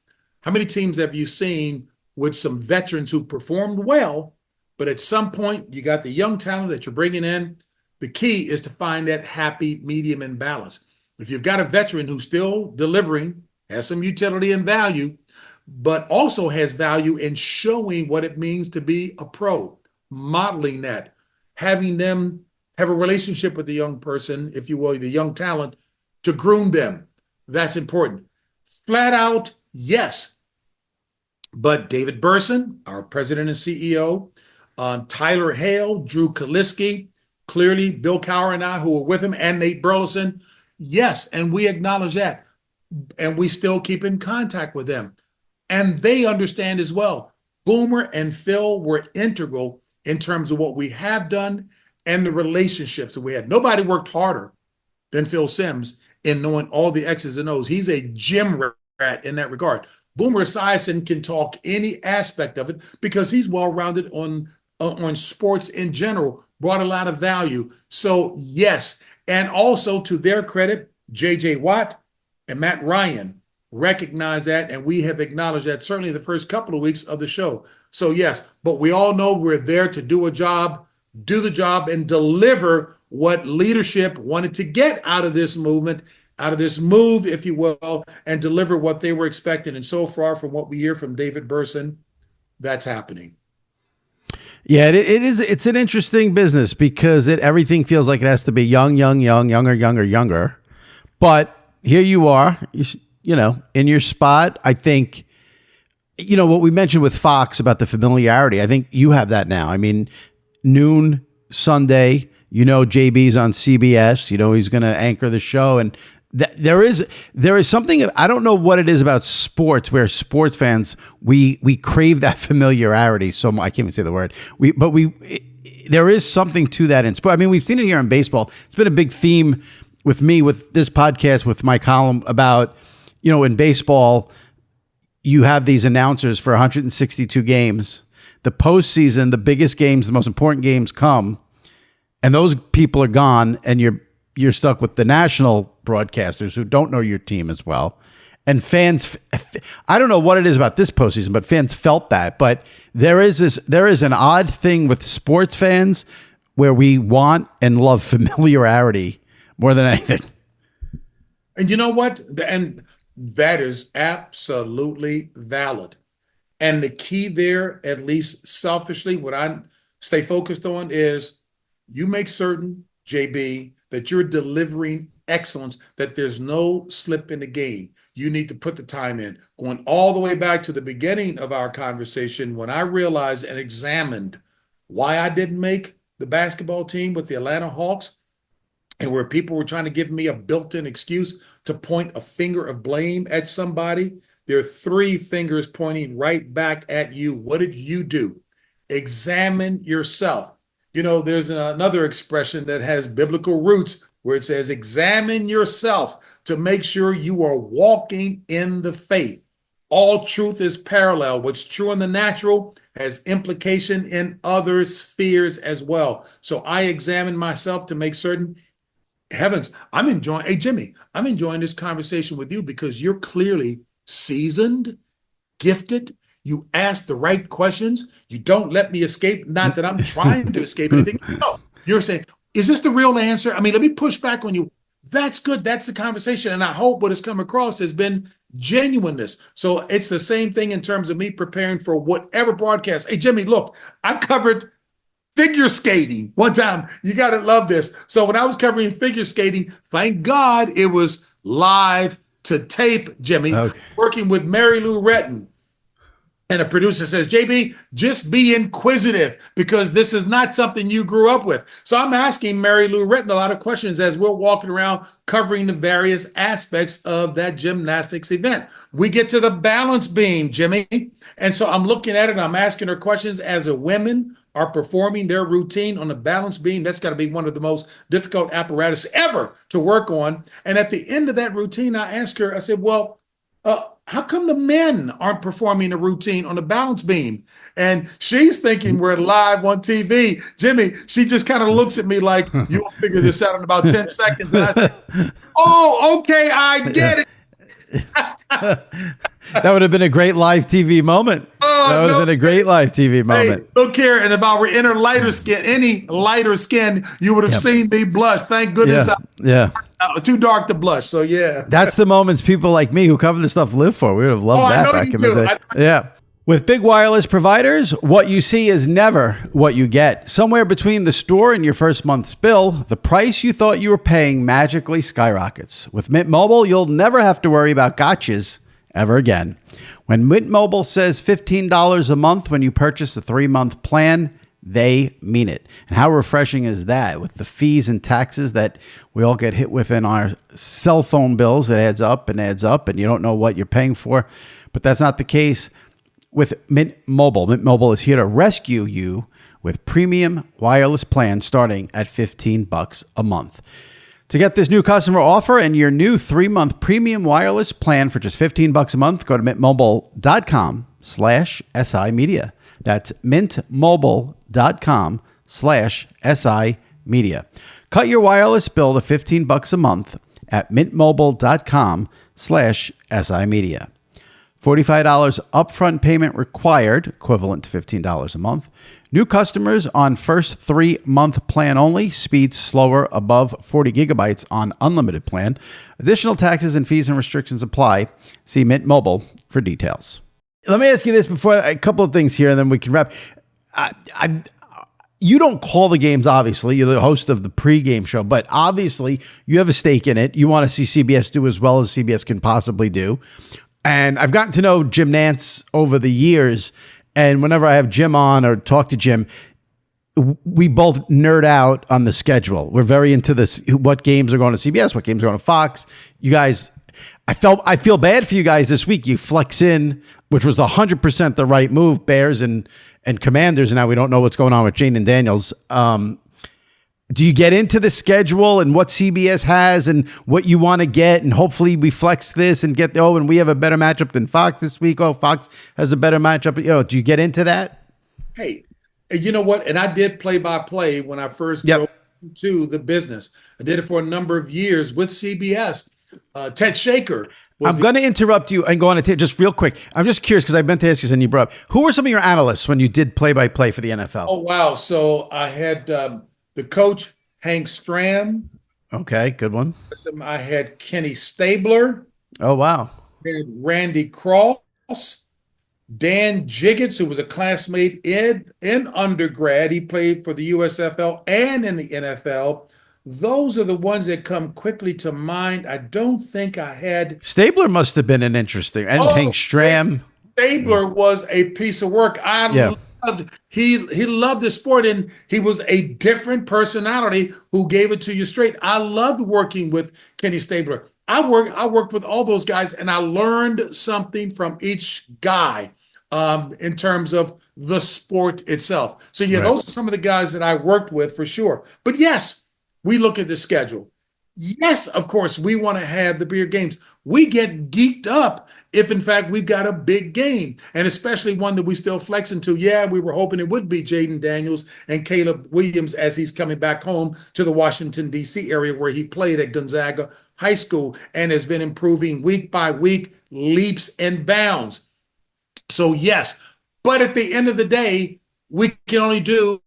How many teams have you seen with some veterans who performed well, but at some point you got the young talent that you're bringing in? The key is to find that happy medium and balance. If you've got a veteran who's still delivering, has some utility and value, but also has value in showing what it means to be a pro, modeling that, having them have a relationship with the young person, if you will, the young talent, to groom them. That's important. Flat out, yes. But David Burson, our president and CEO, Tyler Hale, Drew Kaliski, clearly Bill Cowher and I, who were with him, and Nate Burleson, yes, and we acknowledge that. And we still keep in contact with them. And they understand as well. Boomer and Phil were integral in terms of what we have done and the relationships that we had. Nobody worked harder than Phil Simms in knowing all the X's and O's. He's a gym rat in that regard. Boomer Esiason can talk any aspect of it because he's well-rounded on sports in general, brought a lot of value. So yes, and also to their credit, J.J. Watt and Matt Ryan recognize that, and we have acknowledged that certainly the first couple of weeks of the show. So yes, but we all know we're there to do the job, and deliver what leadership wanted to get out of this movement, out of this move, if you will, and deliver what they were expecting. And so far, from what we hear from David Burson, that's happening. Yeah, it is. It's an interesting business because everything feels like it has to be younger. But here you are, you know, in your spot. I think, you know, what we mentioned with Fox about the familiarity, I think you have that now. I mean, noon Sunday, you know, JB's on CBS, you know, he's going to anchor the show. And there is something, I don't know what it is about sports, where sports fans, we crave that familiarity. So I can't even say the word. There is something to that in sport. I mean, we've seen it here in baseball. It's been a big theme with me, with this podcast, with my column about, you know, in baseball, you have these announcers for 162 games. The postseason, the biggest games, the most important games come, and those people are gone, and you're stuck with the national broadcasters who don't know your team as well. And fans, I don't know what it is about this postseason, but fans felt that. But there is an odd thing with sports fans where we want and love familiarity more than anything. And you know what? And that is absolutely valid. And the key there, at least selfishly, what I stay focused on is you make certain, JB, that you're delivering excellence, that there's no slip in the game. You need to put the time in. Going all the way back to the beginning of our conversation, when I realized and examined why I didn't make the basketball team with the Atlanta Hawks, and where people were trying to give me a built-in excuse to point a finger of blame at somebody, there are three fingers pointing right back at you. What did you do? Examine yourself. You know, there's another expression that has biblical roots where it says, examine yourself to make sure you are walking in the faith. All truth is parallel. What's true in the natural has implication in other spheres as well. So I examine myself to make certain, heavens, hey, Jimmy, I'm enjoying this conversation with you because you're clearly seasoned, gifted. You ask the right questions. You don't let me escape. Not that I'm trying to escape anything. No, you're saying, is this the real answer? I mean, let me push back on you. That's good. That's the conversation. And I hope what has come across has been genuineness. So it's the same thing in terms of me preparing for whatever broadcast. Hey, Jimmy, look, I covered figure skating one time. You got to love this. So when I was covering figure skating, thank God it was live to tape, Jimmy, Okay. working with Mary Lou Retton. And a producer says, JB, just be inquisitive because this is not something you grew up with. So I'm asking Mary Lou Retton a lot of questions as we're walking around covering the various aspects of that gymnastics event. We get to the balance beam, Jimmy. And so I'm looking at it and I'm asking her questions as the women are performing their routine on the balance beam. That's got to be one of the most difficult apparatus ever to work on. And at the end of that routine, I asked her, I said, well, how come the men aren't performing a routine on the balance beam? And she's thinking we're live on TV. Jimmy, she just kind of looks at me like, you'll figure this out in about 10 seconds. And I said, oh, okay, I get it. That would have been a great live TV moment. That would have been a great live TV moment. Hey, look here, and if I were in any lighter skin, you would have seen me blush. Thank goodness. Yeah. Too dark to blush. So yeah, that's the moments people like me who cover this stuff live for. We would have loved that back in the day. Yeah. With big wireless providers, what you see is never what you get. Somewhere between the store and your first month's bill, the price you thought you were paying magically skyrockets. With Mint Mobile, you'll never have to worry about gotchas ever again. When Mint Mobile says $15 a month when you purchase a 3-month plan, they mean it. And how refreshing is that? With the fees and taxes that we all get hit with in our cell phone bills, it adds up, and you don't know what you're paying for. But that's not the case with Mint Mobile. Mint Mobile is here to rescue you with premium wireless plans starting at $15 a month. To get this new customer offer and your new 3-month premium wireless plan for just $15 a month, go to mintmobile.com/SI Media. That's mintmobile.com/SI Media. Cut your wireless bill to $15 a month at mintmobile.com/SI Media. $45 upfront payment required, equivalent to $15 a month. New customers on first 3-month plan only. Speeds slower above 40 gigabytes on unlimited plan. Additional taxes and fees and restrictions apply. See Mint Mobile for details. Let me ask you this before a couple of things here, and then we can wrap. You don't call the games, obviously. You're the host of the pregame show, but obviously you have a stake in it. You want to see CBS do as well as CBS can possibly do. And I've gotten to know Jim Nantz over the years. And whenever I have Jim on or talk to Jim, we both nerd out on the schedule. We're very into this, what games are going to CBS, what games are going to Fox. You guys, I feel bad for you guys this week. You flex in, which was 100% the right move, Bears and Commanders. And now we don't know what's going on with Jane and Daniels. Do you get into the schedule and what CBS has and what you want to get? And hopefully we flex this and get, and we have a better matchup than Fox this week. Oh, Fox has a better matchup. Do you get into that? Hey, you know what? And I did play-by-play when I first drove to the business. I did it for a number of years with CBS. Ted Shaker. I'm going to interrupt you and go on just real quick. I'm just curious because I meant to ask you, and you brought up, who were some of your analysts when you did play-by-play for the NFL? Oh, wow. So I had the coach, Hank Stram. Okay, good one. I had Kenny Stabler. Oh, wow. I had Randy Cross. Dan Jiggets, who was a classmate in undergrad. He played for the USFL and in the NFL. Those are the ones that come quickly to mind. I don't think I had... Stabler must have been an interesting... And Hank Stram. Stabler was a piece of work. He loved the sport, and he was a different personality who gave it to you straight. I loved working with Kenny Stabler. I worked with all those guys, and I learned something from each guy in terms of the sport itself. So yeah, Those are some of the guys that I worked with for sure. But yes, we look at the schedule. Yes, of course, we want to have the bigger games. We get geeked up if, in fact, we've got a big game, and especially one that we still flex into. Yeah, we were hoping it would be Jaden Daniels and Caleb Williams as he's coming back home to the Washington, D.C. area where he played at Gonzaga High School and has been improving week by week, leaps and bounds. So yes, but at the end of the day, we can only do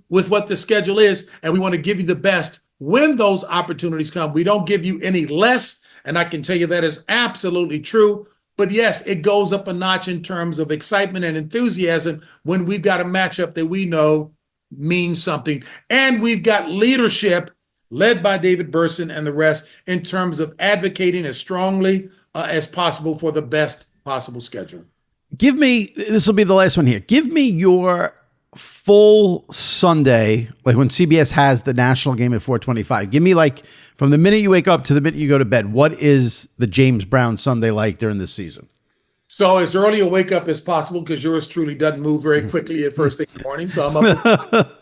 with what the schedule is, and we want to give you the best when those opportunities come. We don't give you any less, and I can tell you that is absolutely true. But yes, it goes up a notch in terms of excitement and enthusiasm when we've got a matchup that we know means something. And we've got leadership led by David Burson and the rest in terms of advocating as strongly as possible for the best possible schedule. Give me, this will be the last one here. Give me your full Sunday, like when CBS has the national game at 4:25. Give me like from the minute you wake up to the minute you go to bed. What is the James Brown Sunday like during this season? So as early a wake up as possible, because yours truly doesn't move very quickly at first thing in the morning. So I'm up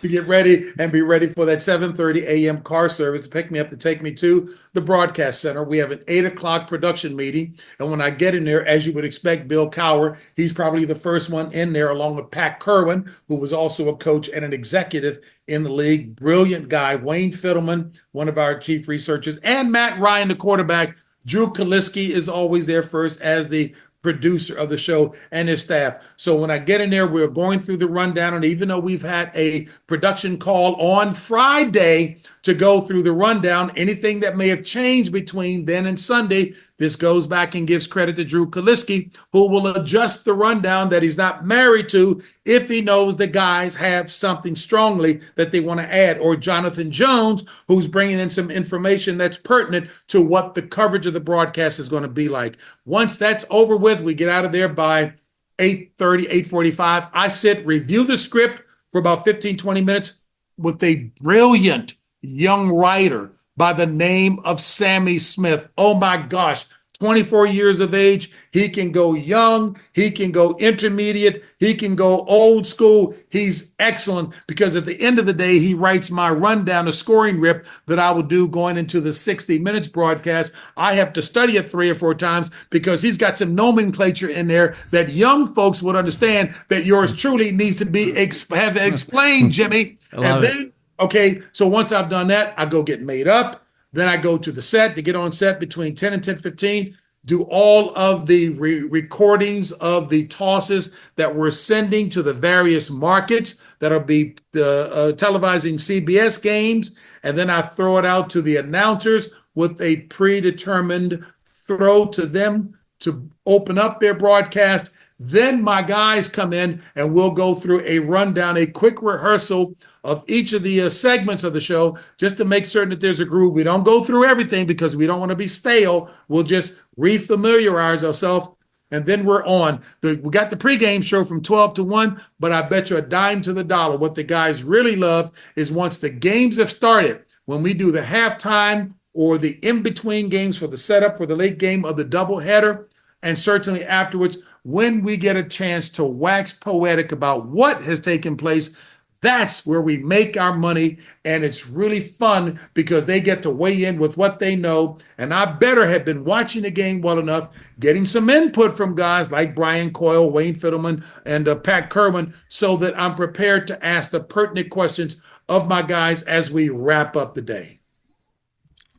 to get ready and be ready for that 7:30 a.m. car service to pick me up to take me to the broadcast center. We have an 8 o'clock production meeting. And when I get in there, as you would expect, Bill Cowher, he's probably the first one in there, along with Pat Kerwin, who was also a coach and an executive in the league. Brilliant guy. Wayne Fiddleman, one of our chief researchers, and Matt Ryan, the quarterback. Drew Kaliski is always there first as the producer of the show and his staff. So when I get in there, we're going through the rundown. And even though we've had a production call on Friday to go through the rundown, anything that may have changed between then and Sunday, this goes back and gives credit to Drew Kaliski, who will adjust the rundown that he's not married to if he knows the guys have something strongly that they want to add. Or Jonathan Jones, who's bringing in some information that's pertinent to what the coverage of the broadcast is going to be like. Once that's over with, we get out of there by 8:30, 8:45. I sit, review the script for about 15, 20 minutes with a brilliant young writer by the name of Sammy Smith. Oh my gosh, 24 years of age. He can go young, he can go intermediate, he can go old school. He's excellent because at the end of the day, he writes my rundown, a scoring rip that I will do going into the 60 Minutes broadcast. I have to study it 3 or 4 times because he's got some nomenclature in there that young folks would understand that yours truly needs to be explained, Jimmy. And then, okay, so once I've done that, I go get made up. Then I go to the set to get on set between 10 and 10:15, do all of the recordings of the tosses that we're sending to the various markets that'll be televising CBS games. And then I throw it out to the announcers with a predetermined throw to them to open up their broadcast. Then my guys come in and we'll go through a rundown, a quick rehearsal of each of the segments of the show, just to make certain that there's a groove. We don't go through everything because we don't want to be stale. We'll just refamiliarize ourselves, and then we're on. We got the pregame show from 12 to 1, but I bet you a dime to the dollar. What the guys really love is once the games have started, when we do the halftime or the in-between games for the setup for the late game of the doubleheader, and certainly afterwards, when we get a chance to wax poetic about what has taken place, that's where we make our money, and it's really fun because they get to weigh in with what they know. And I better have been watching the game well enough, getting some input from guys like Brian Coyle, Wayne Fiddleman, and Pat Kerwin, so that I'm prepared to ask the pertinent questions of my guys as we wrap up the day.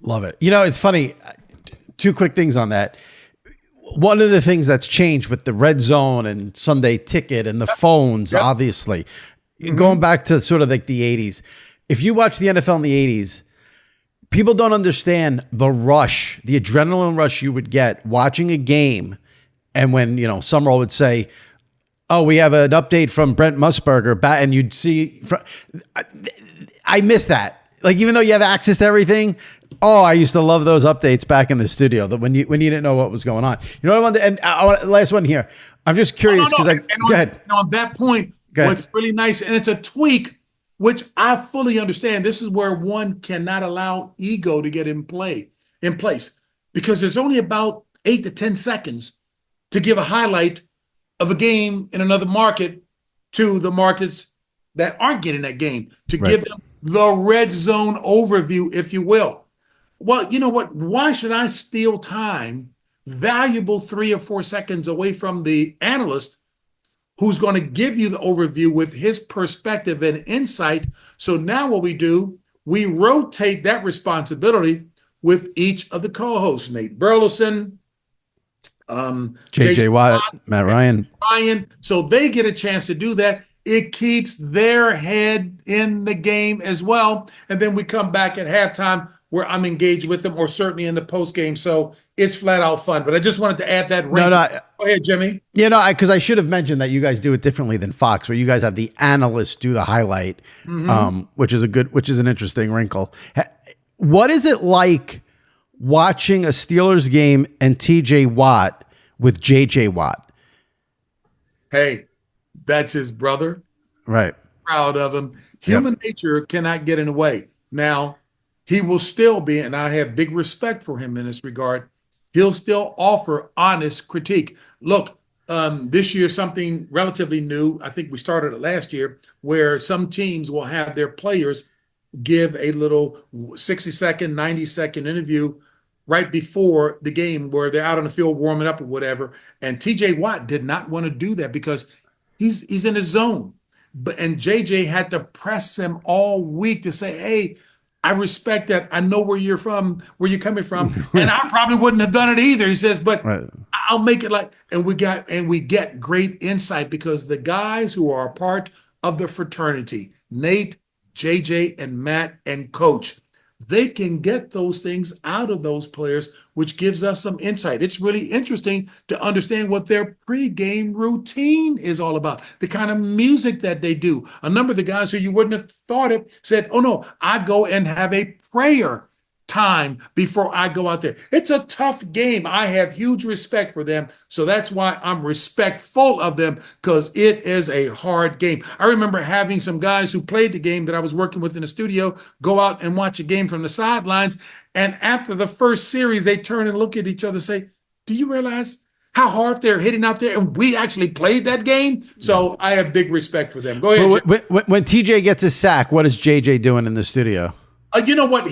Love it. You know, it's funny. 2 quick things on that. One of the things that's changed with the red zone and Sunday ticket and the phones, obviously, going back to sort of like the 80s. If you watch the NFL in the 80s, people don't understand the rush, the adrenaline rush you would get watching a game. And when, you know, Summerall would say, oh, we have an update from Brent Musburger, and you'd see, I miss that. Like, even though you have access to everything, I used to love those updates back in the studio, that when you didn't know what was going on. You know what I wanted, and last one here. I'm just curious because go ahead. On that point, what's really nice, and it's a tweak, which I fully understand. This is where one cannot allow ego to get in place, because there's only about 8 to 10 seconds to give a highlight of a game in another market to the markets that aren't getting that game, to give them the red zone overview, if you will. Well, you know what? Why should I steal time, valuable 3 or 4 seconds away from the analyst who's going to give you the overview with his perspective and insight? So now what we do, we rotate that responsibility with each of the co-hosts, Nate Burleson, JJ Watt, Matt Ryan. So they get a chance to do that. It keeps their head in the game as well. And then we come back at halftime where I'm engaged with them, or certainly in the post game. So it's flat out fun. But I just wanted to add that wrinkle. No, go ahead, Jimmy. Yeah, no, because I should have mentioned that you guys do it differently than Fox, where you guys have the analysts do the highlight, which is an interesting wrinkle. What is it like watching a Steelers game and TJ Watt with JJ Watt? Hey, that's his brother. Right. Proud of him. Human nature cannot get in the way. Now, he will still be, and I have big respect for him in this regard, he'll still offer honest critique. Look, this year, something relatively new, I think we started it last year, where some teams will have their players give a little 60-second, 90-second interview right before the game where they're out on the field warming up or whatever. And TJ Watt did not want to do that because he's in his zone. And JJ had to press him all week to say, hey, I respect that. I know where you're coming from. And I probably wouldn't have done it either. He says, but I'll make it like, and we get great insight because the guys who are a part of the fraternity, Nate, JJ, and Matt, and Coach, they can get those things out of those players, which gives us some insight. It's really interesting to understand what their pregame routine is all about, the kind of music that they do. A number of the guys who you wouldn't have thought it said, oh no, I go and have a prayer time before I go out there. It's a tough game. I have huge respect for them. So that's why I'm respectful of them, because it is a hard game. I remember having some guys who played the game that I was working with in the studio go out and watch a game from the sidelines. And after the first series, they turn and look at each other and say, do you realize how hard they're hitting out there? And we actually played that game. So I have big respect for them. Go ahead. When TJ gets his sack, what is JJ doing in the studio? You know what?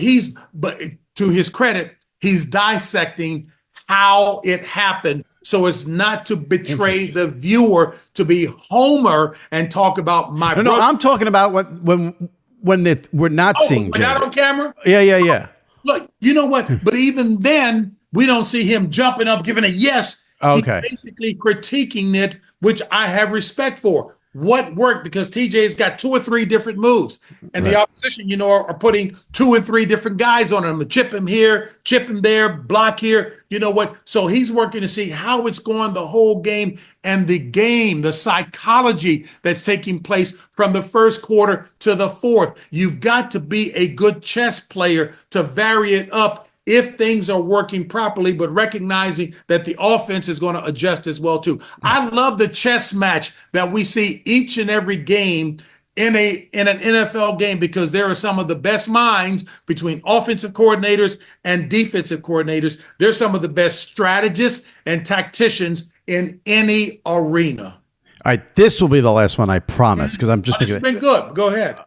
But to his credit, he's dissecting how it happened so as not to betray the viewer, to be Homer and talk about my brother. No, I'm talking about when we're not seeing we're not on camera? Yeah. Look, you know what? But even then, we don't see him jumping up, giving a yes. Okay. He's basically critiquing it, which I have respect for. What worked? Because TJ's got 2 or 3 different moves, and the opposition, are putting 2 or 3 different guys on him. Chip him here, chip him there, block here. You know what? So he's working to see how it's going the whole game, and the psychology that's taking place from the first quarter to the fourth. You've got to be a good chess player to vary it up if things are working properly, but recognizing that the offense is going to adjust as well too. I love the chess match that we see each and every game in an NFL game, because there are some of the best minds between offensive coordinators and defensive coordinators. They're some of the best strategists and tacticians in any arena. All right, this will be the last one, I promise, because I'm just thinking. It's been good. Go ahead.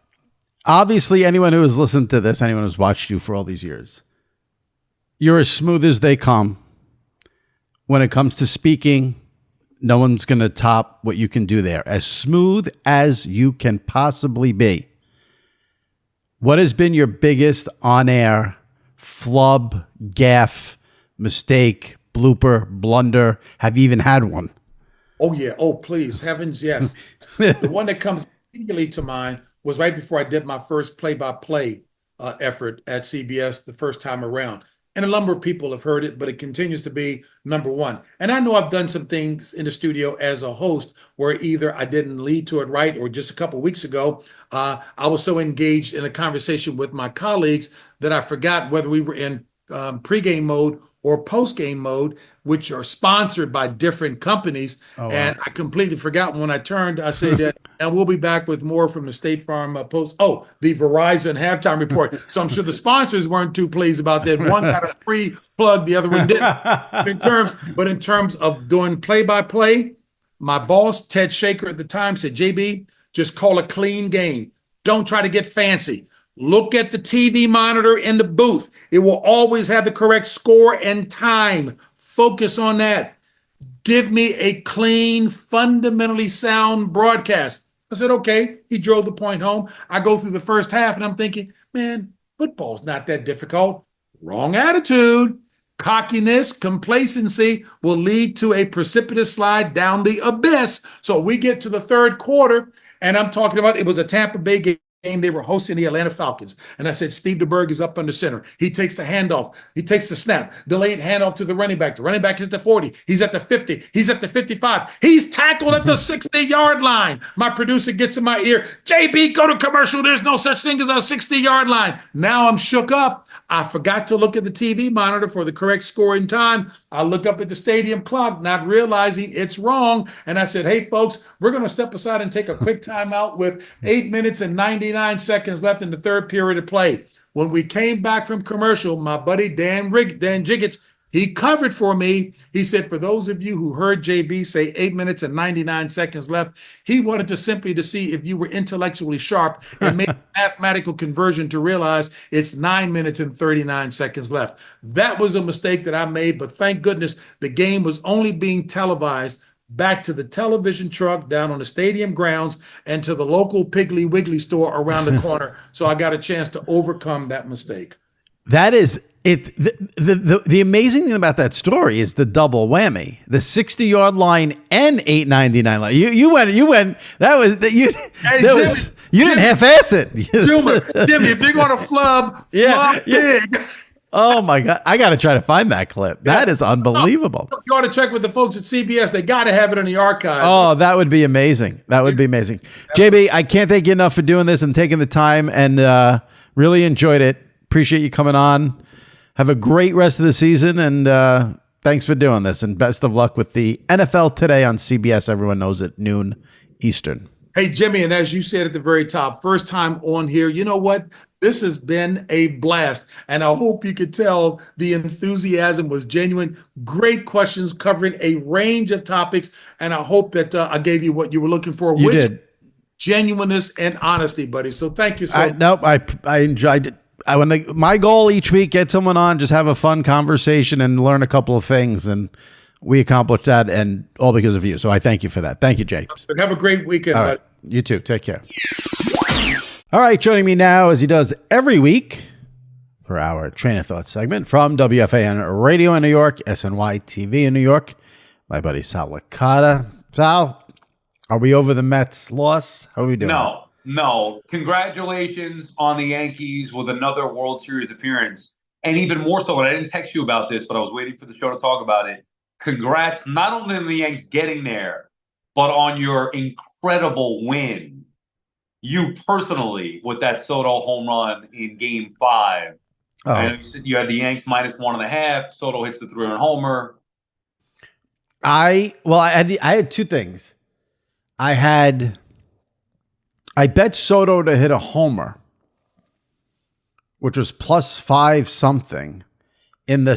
Obviously, anyone who has listened to this, anyone who's watched you for all these years, you're as smooth as they come. When it comes to speaking, no one's going to top what you can do there. As smooth as you can possibly be. What has been your biggest on-air flub, gaffe, mistake, blooper, blunder? Have you even had one? Oh, yeah. Oh, please. Heavens, yes. The one that comes immediately to mind was right before I did my first play-by-play effort at CBS the first time around. And a number of people have heard it, but it continues to be number one. And I know I've done some things in the studio as a host where either I didn't lead to it right, or just a couple of weeks ago, I was so engaged in a conversation with my colleagues that I forgot whether we were in pregame mode or postgame mode, which are sponsored by different companies. Oh, wow. And I completely forgot when I turned, I said that, and we'll be back with more from the State Farm Post. Oh, the Verizon halftime report. So I'm sure the sponsors weren't too pleased about that. One got a free plug, the other one didn't. In terms of doing play-by-play, my boss, Ted Shaker at the time, said, JB, just call a clean game. Don't try to get fancy. Look at the TV monitor in the booth. It will always have the correct score and time. Focus on that. Give me a clean, fundamentally sound broadcast. I said, okay. He drove the point home. I go through the first half and I'm thinking, man, football's not that difficult. Wrong attitude. Cockiness, complacency will lead to a precipitous slide down the abyss. So we get to the third quarter, and I'm talking about it was a Tampa Bay game. They were hosting the Atlanta Falcons. And I said, Steve DeBerg is up under center. He takes the handoff. He takes the snap. Delayed handoff to the running back. The running back is at the 40. He's at the 50. He's at the 55. He's tackled at the 60-yard line. My producer gets in my ear, JB, go to commercial. There's no such thing as a 60-yard line. Now I'm shook up. I forgot to look at the TV monitor for the correct scoring time. I look up at the stadium clock, not realizing it's wrong. And I said, hey, folks, we're going to step aside and take a quick timeout with 8 minutes and 99 seconds left in the third period of play. When we came back from commercial, my buddy Dan Jiggets, he covered for me. He said, for those of you who heard JB say 8 minutes and 99 seconds left, he wanted to simply to see if you were intellectually sharp and make a mathematical conversion to realize it's 9 minutes and 39 seconds left. That was a mistake that I made, but thank goodness the game was only being televised back to the television truck down on the stadium grounds and to the local Piggly Wiggly store around the corner. So I got a chance to overcome that mistake. That is it. The amazing thing about that story is the double whammy: the 60-yard line and 8.99 line. You went. That was that you. Hey, that Jimmy, was you didn't half-ass it. Jimmy, if you're going to flub big. Oh my God! I got to try to find that clip. That is unbelievable. You ought to check with the folks at CBS. They got to have it in the archive. Oh, that would be amazing. That would be amazing. JB, I can't thank you enough for doing this and taking the time, and really enjoyed it. Appreciate you coming on. Have a great rest of the season, and thanks for doing this. And best of luck with the NFL today on CBS. Everyone knows it, noon Eastern. Hey, Jimmy, and as you said at the very top, first time on here, you know what? This has been a blast, and I hope you could tell the enthusiasm was genuine. Great questions covering a range of topics, and I hope that I gave you what you were looking for, you did. Genuineness and honesty, buddy. So thank you so much. Nope, I enjoyed it. My goal each week, get someone on, just have a fun conversation and learn a couple of things, and we accomplished that, and all because of you. So I thank you for that. Thank you, James. Have a great weekend. Right. You too. Take care. All right, joining me now, as he does every week, for our Traina Thoughts segment from WFAN Radio in New York, SNY TV in New York, my buddy Sal Licata. Sal, are we over the Mets' loss? How are we doing? No. Congratulations on the Yankees with another World Series appearance. And even more so, and I didn't text you about this, but I was waiting for the show to talk about it. Congrats, not only on the Yanks getting there, but on your incredible win. You personally, with that Soto home run in Game 5. Oh. And you had the Yanks -1.5. Soto hits the 3-run homer. I had two things. I bet Soto to hit a homer, which was +5 something in the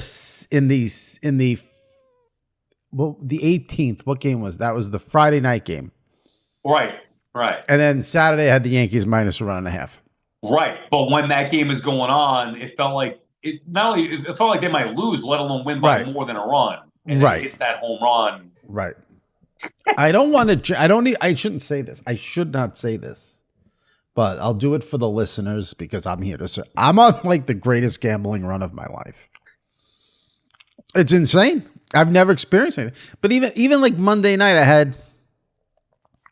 18th. What game was that? Was the Friday night game. Right. And then Saturday had the Yankees -1.5. Right. But when that game is going on, it felt like it felt like they might lose, let alone win by more than a run. And then it's that home run. Right. I shouldn't say this. I should not say this, but I'll do it for the listeners because I'm here to say I'm on like the greatest gambling run of my life. It's insane. I've never experienced anything. But even like Monday night, I had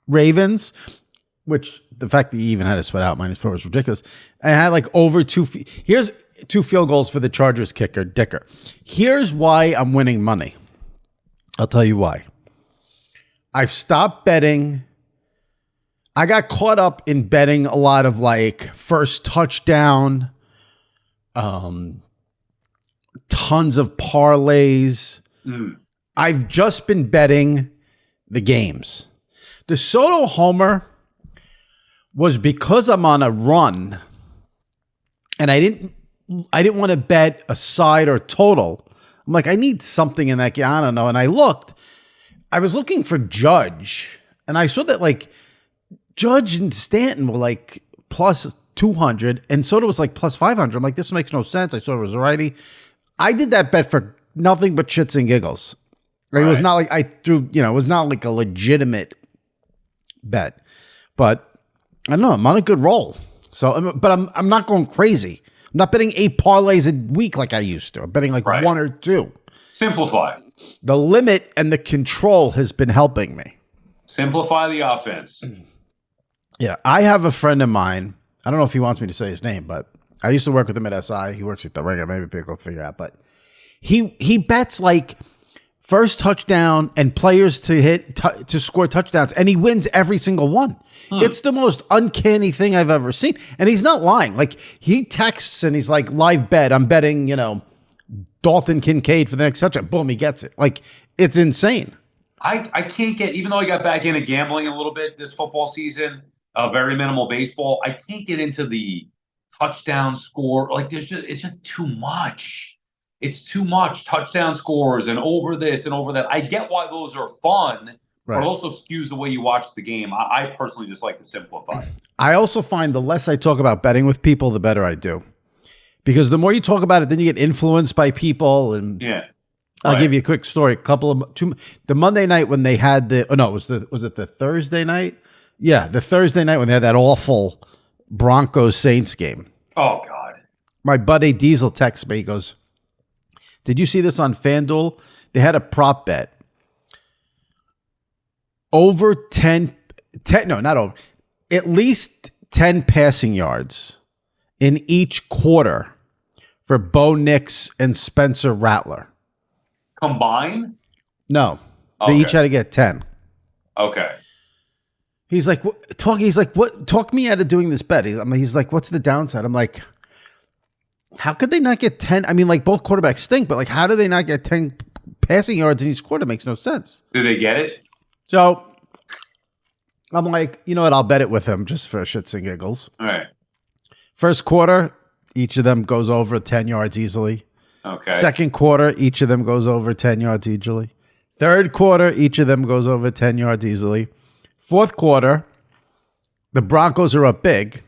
Ravens, which the fact that you even had to sweat out -4 was ridiculous. I had like over here's 2 field goals for the Chargers kicker, Dicker. Here's why I'm winning money. I'll tell you why. I've stopped betting. I got caught up in betting a lot of like first touchdown, tons of parlays. I've just been betting the games. The Soto homer was because I'm on a run and I didn't want to bet a side or total. I'm like, I need something in that game. I don't know. And I was looking for Judge, and I saw that like Judge and Stanton were like +200, and Soto was like +500. I'm like, this makes no sense. I saw it was a righty. I did that bet for nothing but shits and giggles. Like, it was not like I threw, it was not like a legitimate bet. But I don't know. I'm on a good roll. So, but I'm not going crazy. I'm I'm not betting 8 parlays a week like I used to. I'm betting like Right. 1 or 2. Simplify. The limit and the control has been helping me. Simplify the offense. Yeah, I have a friend of mine. I don't know if he wants me to say his name, but I used to work with him at SI. He works at the Ringer. Maybe people will figure out. But he bets like first touchdown and players to hit to score touchdowns, and he wins every single one. It's the most uncanny thing I've ever seen, and he's not lying. Like he texts and he's like, "Live bet. I'm betting, Dalton Kincaid for the next touchdown." Boom, he gets it. Like it's insane. I can't get, even though I got back into gambling a little bit this football season, very minimal baseball, I can't get into the touchdown score. Like it's just too much. It's too much touchdown scores and over this and over that. I get why those are fun, but it also skews the way you watch the game. I personally just like to simplify it. I also find the less I talk about betting with people, the better I do. Because the more you talk about it, then you get influenced by people. And I'll give you a quick story. The Monday night when they had was it the Thursday night? Yeah, the Thursday night when they had that awful Broncos Saints game. Oh God! My buddy Diesel texts me. He goes, "Did you see this on FanDuel? They had a prop bet over 10 no, not over, at least 10 passing yards in each quarter for Bo Nix and Spencer Rattler. Combined? No, they each had to get 10. Okay. He's like, what? Talk me out of doing this bet. He's like, what's the downside? I'm like, how could they not get 10? I mean, like both quarterbacks stink, but like, how do they not get 10 passing yards in each quarter? Makes no sense. Did they get it? So I'm like, you know what? I'll bet it with him just for shits and giggles. All right. First quarter, each of them goes over 10 yards easily. Okay. Second quarter, each of them goes over 10 yards easily. Third quarter, each of them goes over 10 yards easily. Fourth quarter, the Broncos are up big.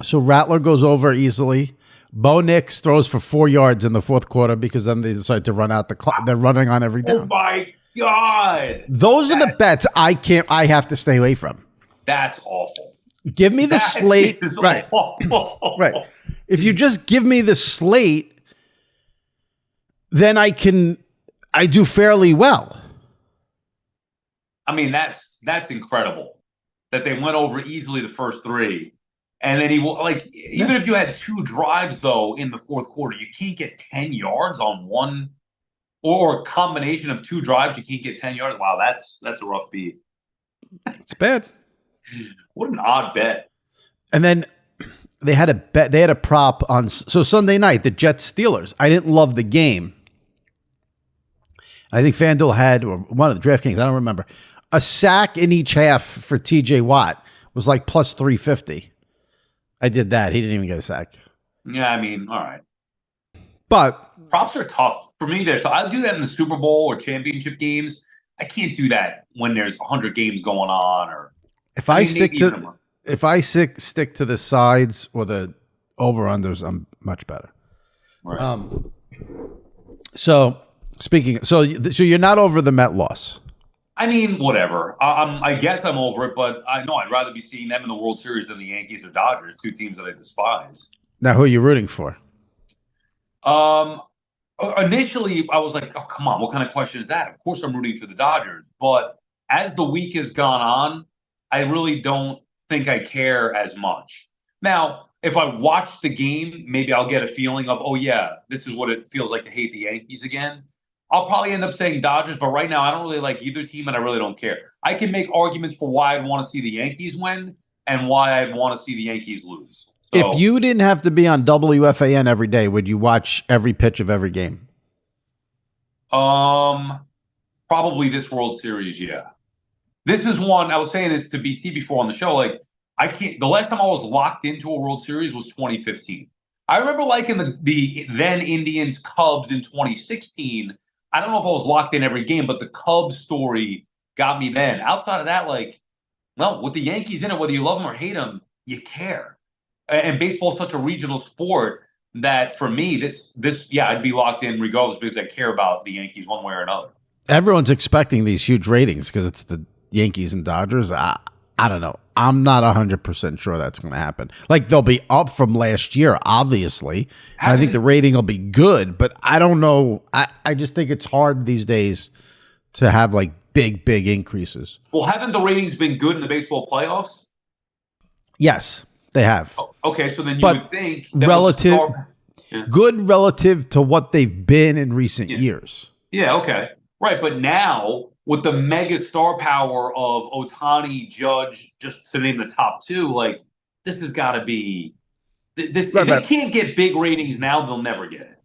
So Rattler goes over easily. Bo Nix throws for 4 yards in the fourth quarter because then they decide to run out the clock. They're running on every down. Oh my God. Those are the bets I have to stay away from. That's awful. Give me the slate. Right. Awful. Right. If you just give me the slate, then I do fairly well. I mean, that's incredible that they went over easily the first 3. And then even if you had 2 drives, though, in the fourth quarter, you can't get 10 yards on one or a combination of 2 drives. You can't get 10 yards. Wow, that's a rough beat. It's bad. What an odd bet. And then they had a bet. They had a prop on. So Sunday night, the Jets Steelers. I didn't love the game. I think FanDuel had, or one of the DraftKings, I don't remember, a sack in each half for TJ Watt was like plus 350. I did that. He didn't even get a sack. Yeah, I mean, all right. But props are tough. For me, they're tough. I'll do that in the Super Bowl or championship games. I can't do that when there's 100 games going on. Or if I stick to the sides or the over-unders, I'm much better. Right. So you're not over the Met loss. I mean, whatever. I guess I'm over it, but I know I'd rather be seeing them in the World Series than the Yankees or Dodgers, 2 teams that I despise. Now, who are you rooting for? Initially, I was like, oh, come on, what kind of question is that? Of course I'm rooting for the Dodgers. But as the week has gone on, I really don't think I care as much. Now, if I watch the game, maybe I'll get a feeling of, oh, yeah, this is what it feels like to hate the Yankees again. I'll probably end up saying Dodgers, but right now I don't really like either team, and I really don't care. I can make arguments for why I'd want to see the Yankees win and why I'd want to see the Yankees lose. So, if you didn't have to be on WFAN every day, would you watch every pitch of every game? Probably this World Series, yeah. This is one, I was saying this to BT before on the show, like, I can't, the last time I was locked into a World Series was 2015. I remember liking the then Indians Cubs in 2016. I don't know if I was locked in every game, but the Cubs story got me then. Outside of that, like, well, with the Yankees in it, whether you love them or hate them, you care. And baseball is such a regional sport that for me, I'd be locked in regardless because I care about the Yankees one way or another. Everyone's expecting these huge ratings because it's the Yankees and Dodgers. I don't know. I'm not 100% sure that's going to happen. Like, they'll be up from last year, obviously. And I think the rating will be good, but I don't know. I just think it's hard these days to have like big increases. Well, haven't the ratings been good in the baseball playoffs? Yes, they have. Oh, okay, so then you But would think that relative, good relative to what they've been in recent years. Yeah, okay. Right, but now with the mega star power of Ohtani, Judge, just to name the top two, like, this has got to be this. If they can't get big ratings now, they'll never get it.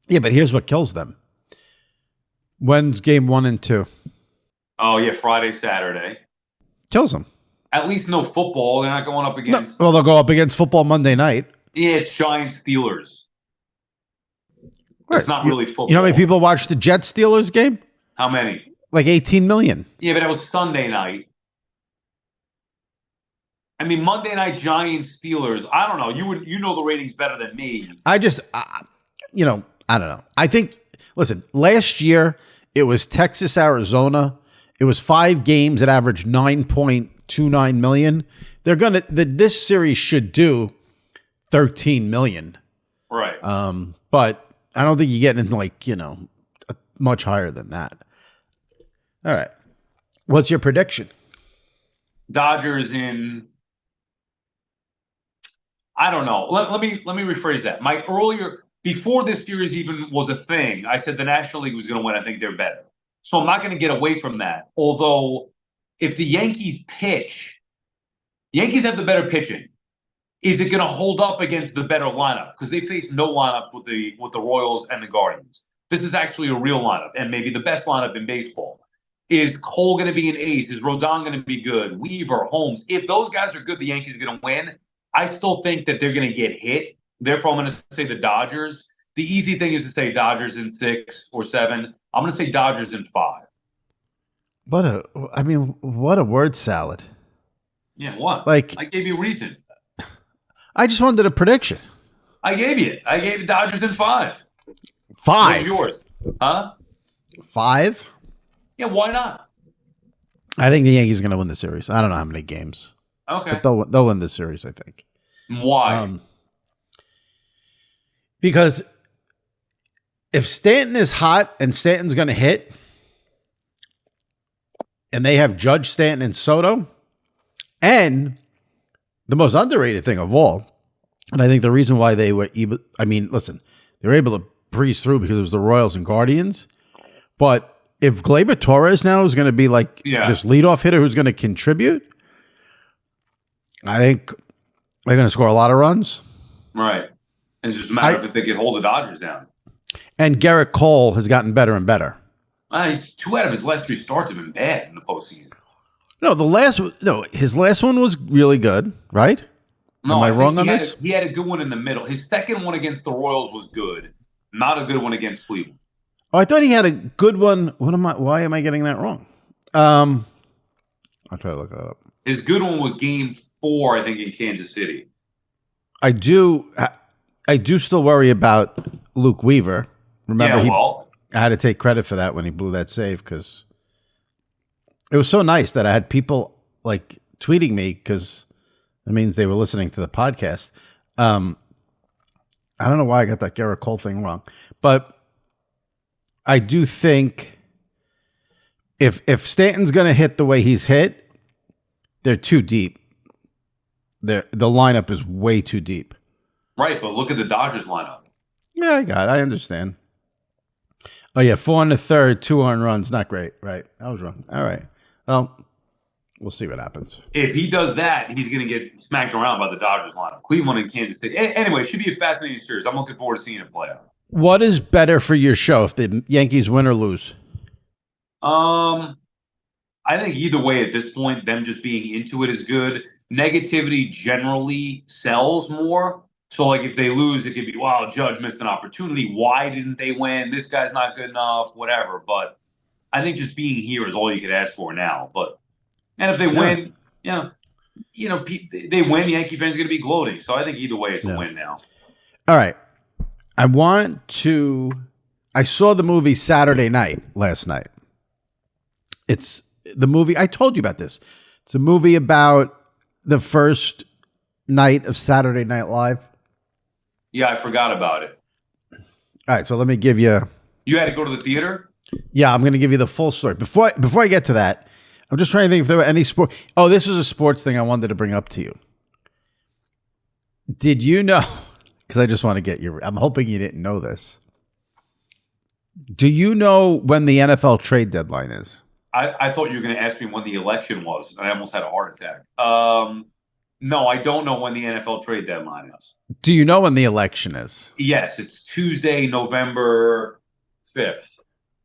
Yeah, but here's what kills them. When's game 1 and 2? Oh yeah, Friday, Saturday. Kills them. At least no football. They're not going up against. No, well, they'll go up against football Monday night. Yeah, it's Giants Steelers. Right. It's not really football. You know how many people watched the Jets Steelers game? How many? Like 18 million. Yeah, but it was Sunday night. I mean, Monday night Giants Steelers. I don't know. You know the ratings better than me. I don't know. I think. Listen, last year it was Texas, Arizona. It was 5 games that averaged 9.29 million. They're gonna. This series should do 13 million. Right. But I don't think you get into much higher than that. All right. What's your prediction? Dodgers in. I don't know. Let me rephrase that. My earlier, before this series even was a thing, I said the National League was going to win. I think they're better. So I'm not going to get away from that. Although, if the Yankees pitch, the Yankees have the better pitching. Is it going to hold up against the better lineup? Because they face no lineup with the Royals and the Guardians. This is actually a real lineup, and maybe the best lineup in baseball. Is Cole going to be an ace? Is Rodon going to be good? Weaver, Holmes. If those guys are good, the Yankees are going to win. I still think that they're going to get hit. Therefore, I'm going to say the Dodgers. The easy thing is to say Dodgers in 6 or 7. I'm going to say Dodgers in 5. What a word salad. Yeah, what? Like, I gave you a reason. I just wanted a prediction. I gave you Dodgers in 5. 5. What's yours? Huh? 5? Yeah, why not? I think the Yankees are going to win the series. I don't know how many games. Okay. But they'll win the series, I think. Why? Because if Stanton is hot and Stanton's going to hit, and they have Judge, Stanton, and Soto, and the most underrated thing of all, and I think the reason why they were able, they were able to breeze through because it was the Royals and Guardians, but if Gleyber Torres now is going to be like this leadoff hitter who's going to contribute, I think they're going to score a lot of runs. Right. It's just a matter of if they can hold the Dodgers down. And Garrett Cole has gotten better and better. He's 2 out of his last 3 starts have been bad in the postseason. His last one was really good, right? No, Am I wrong on this? He had a good one in the middle. His second one against the Royals was good. Not a good one against Cleveland. Oh, I thought he had a good one. Why am I getting that wrong? I'll try to look that up. His good one was game 4, I think, in Kansas City. I do still worry about Luke Weaver. Remember, I had to take credit for that when he blew that save because it was so nice that I had people like tweeting me because that means they were listening to the podcast. I don't know why I got that Garrett Cole thing wrong, but I do think if Stanton's going to hit the way he's hit, they're too deep. The lineup is way too deep. Right, but look at the Dodgers lineup. Yeah, I understand. Oh, yeah, 4 1/3, 2 earned runs. Not great, right? I was wrong. All right. Well, we'll see what happens. If he does that, he's going to get smacked around by the Dodgers lineup. Cleveland and Kansas City. Anyway, it should be a fascinating series. I'm looking forward to seeing it play out. What is better for your show, if the Yankees win or lose? I think either way at this point, them just being into it is good. Negativity generally sells more. So, like, if they lose, it could be, wow, Judge missed an opportunity. Why didn't they win? This guy's not good enough, whatever. But I think just being here is all you could ask for now. And if they win, they win, Yankee fans are going to be gloating. So I think either way, it's a win now. All right. I saw the movie Saturday Night last night. It's the movie, I told you about this. It's a movie about the first night of Saturday Night Live. Yeah, I forgot about it. All right, so let me give you. You had to go to the theater? Yeah, I'm going to give you the full story. Before I get to that, I'm just trying to think if there were any sport. Oh, this was a sports thing I wanted to bring up to you. Did you know? Because I just want to get your. I'm hoping you didn't know this. Do you know when the NFL trade deadline is? I thought you were going to ask me when the election was, and I almost had a heart attack. No, I don't know when the NFL trade deadline is. Do you know when the election is? Yes, it's Tuesday, November 5th.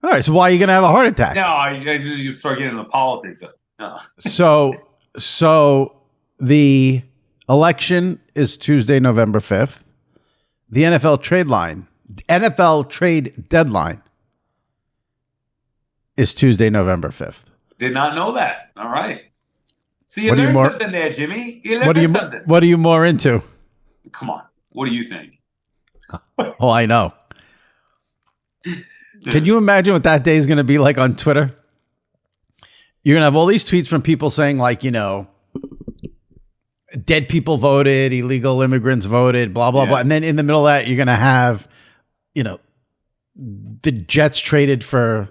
All right, so why are you going to have a heart attack? No, you start getting into politics. No. So the election is Tuesday, November 5th. The NFL trade deadline is Tuesday, November 5th. Did not know that. All right. So you learned something there, Jimmy. What are you more into? Come on. What do you think? Oh, I know. Can you imagine what that day is going to be like on Twitter? You're going to have all these tweets from people saying like, dead people voted, illegal immigrants voted, blah, blah, blah. And then in the middle of that, you're going to have, the Jets traded for,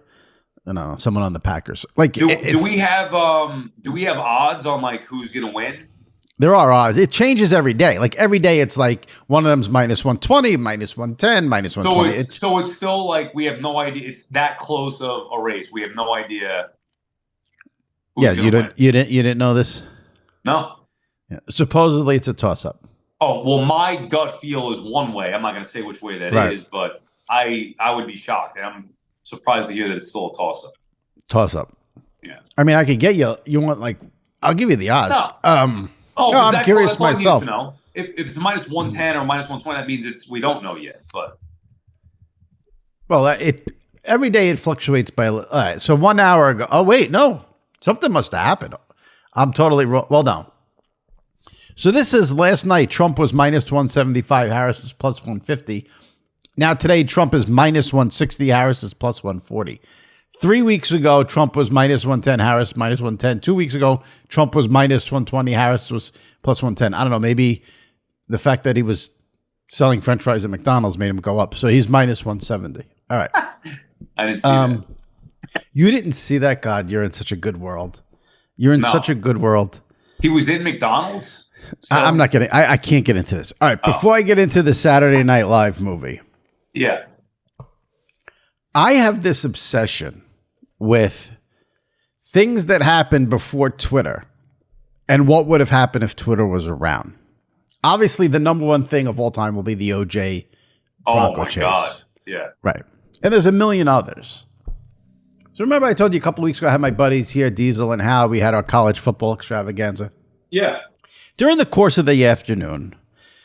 I don't know, someone on the Packers. Like, do we have odds on like who's going to win? There are odds. It changes every day. Like every day, it's like one of them's minus 120, minus 110, minus 120. So it's still like we have no idea. It's that close of a race. We have no idea. Yeah, you didn't know this? No. Yeah. Supposedly, it's a toss-up. Oh well, my gut feel is one way. I'm not going to say which way that is, but I would be shocked. And I'm surprised to hear that it's still a toss-up. Toss-up. Yeah. I mean, I could get you. You want like? I'll give you the odds. No. No, I'm curious myself. If it's minus 110 or minus 120, that means we don't know yet. But every day it fluctuates by. All right, so 1 hour ago. Oh wait, no, something must have happened. I'm totally wrong. Well, no. So this is last night. Trump was minus 175. Harris was plus 150. Now today, Trump is minus 160. Harris is plus 140. 3 weeks ago, Trump was minus 110, Harris minus 110. 2 weeks ago, Trump was minus 120, Harris was plus 110. I don't know, maybe the fact that he was selling French fries at McDonald's made him go up. So he's minus 170. All right. I didn't see that. You didn't see that? God, you're in such a good world. You're in such a good world. He was in McDonald's? So. I'm not getting, I can't get into this. All right, before I get into the Saturday Night Live movie. Yeah. I have this obsession with things that happened before Twitter and what would have happened if Twitter was around. Obviously, the number one thing of all time will be the OJ Bronco chase. God. Yeah. Right. And there's a million others. So remember I told you a couple of weeks ago I had my buddies here, Diesel and Hal. We had our college football extravaganza. Yeah. During the course of the afternoon,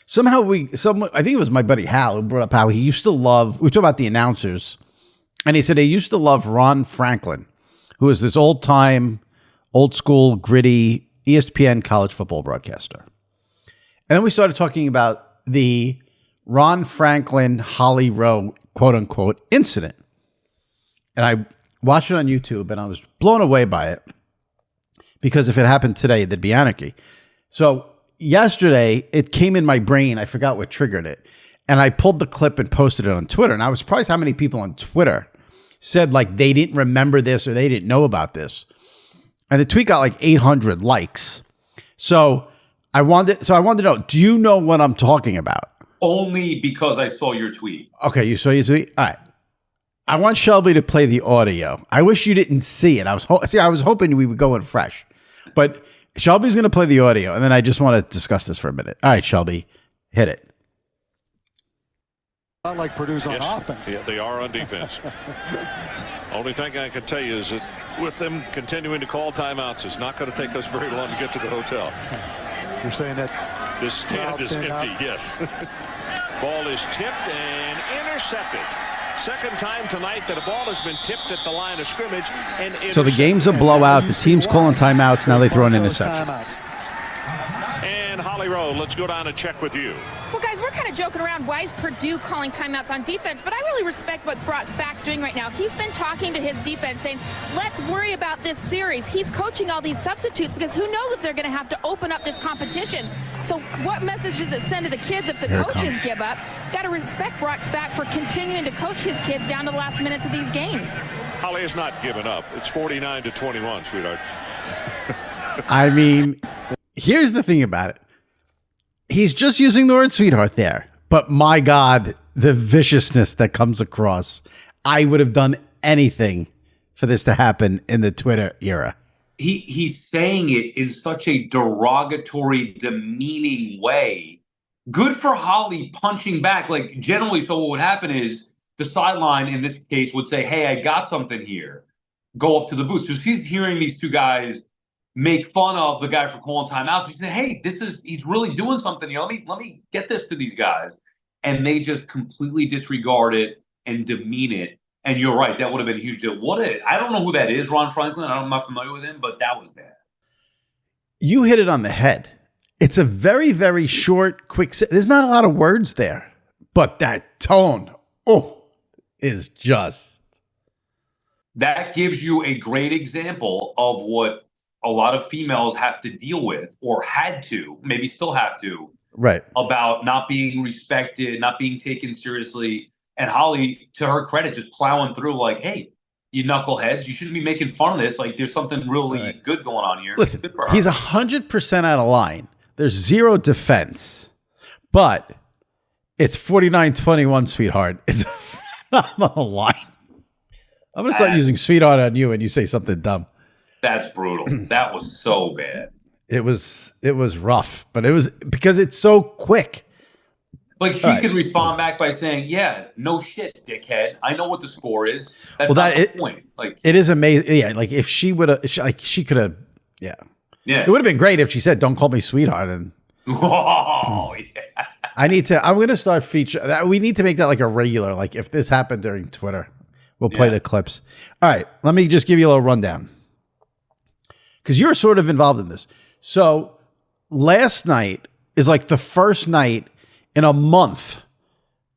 somehow I think it was my buddy Hal who brought up how he used to love, we talked about the announcers, and he said he used to love Ron Franklin, who is this old-time, old-school, gritty ESPN college football broadcaster. And then we started talking about the Ron Franklin Holly Rowe, quote-unquote, incident. And I watched it on YouTube, and I was blown away by it, because if it happened today, there'd be anarchy. So yesterday, it came in my brain. I forgot what triggered it. And I pulled the clip and posted it on Twitter. And I was surprised how many people on Twitter said like they didn't remember this or they didn't know about this. And the tweet got like 800 likes. So I wanted to know, do you know what I'm talking about? Only because I saw your tweet. Okay, you saw your tweet? All right. I want Shelby to play the audio. I wish you didn't see it. I was hoping we would go in fresh. But Shelby's going to play the audio, and then I just want to discuss this for a minute. All right, Shelby, hit it. Not like Purdue's on offense. Yeah, they are on defense. Only thing I can tell you is that with them continuing to call timeouts, it's not going to take us very long to get to the hotel. You're saying that this stand is empty, yes. Ball is tipped and intercepted. Second time tonight that a ball has been tipped at the line of scrimmage. And so the game's a blowout. The team's calling timeouts. Now they throw an interception. And Holly Rowe, let's go down and check with you. Well, guys, we're kind of joking around, why is Purdue calling timeouts on defense? But I really respect what Brock Spack's doing right now. He's been talking to his defense saying, let's worry about this series. He's coaching all these substitutes because who knows if they're going to have to open up this competition. So what message does it send to the kids if the coaches give up? Got to respect Brock Spack for continuing to coach his kids down to the last minutes of these games. Holly has not given up. It's 49-21, sweetheart. I mean, here's the thing about it. He's just using the word sweetheart there. But my God, the viciousness that comes across. I would have done anything for this to happen in the Twitter era. He's saying it in such a derogatory, demeaning way. Good for Holly punching back. Like, generally, so what would happen is the sideline in this case would say, hey, I got something here. Go up to the booth. So she's hearing these two guys make fun of the guy for calling timeouts. She's saying, hey, he's really doing something here. Let me get this to these guys. And they just completely disregard it and demean it. And you're right, that would have been a huge deal. I don't know who that is, Ron Franklin. I'm not familiar with him, but that was bad. You hit it on the head. It's a very, very short, quick. There's not a lot of words there, but that tone, is just. That gives you a great example of what a lot of females have to deal with, or had to, maybe still have to, right? About not being respected, not being taken seriously. And Holly, to her credit, just plowing through like, hey, you knuckleheads, you shouldn't be making fun of this. Like, there's something really good going on here. Listen, he's 100% out of line. There's zero defense. But it's 49-21, sweetheart. It's a phenomenal line. I'm going to start using sweetheart on you and you say something dumb. That's brutal. That was so bad. It was rough, but it was because it's so quick. Like, she could respond back by saying, yeah, no shit, dickhead. I know what the score is. That's the point. Like, it is amazing. Yeah, like if she would have, she could have, yeah. It would have been great if she said, don't call me sweetheart. And oh, yeah. I'm going to start featuring, we need to make that like a regular, like if this happened during Twitter, we'll play the clips. All right, let me just give you a little rundown. Because you're sort of involved in this. So last night is like the first night in a month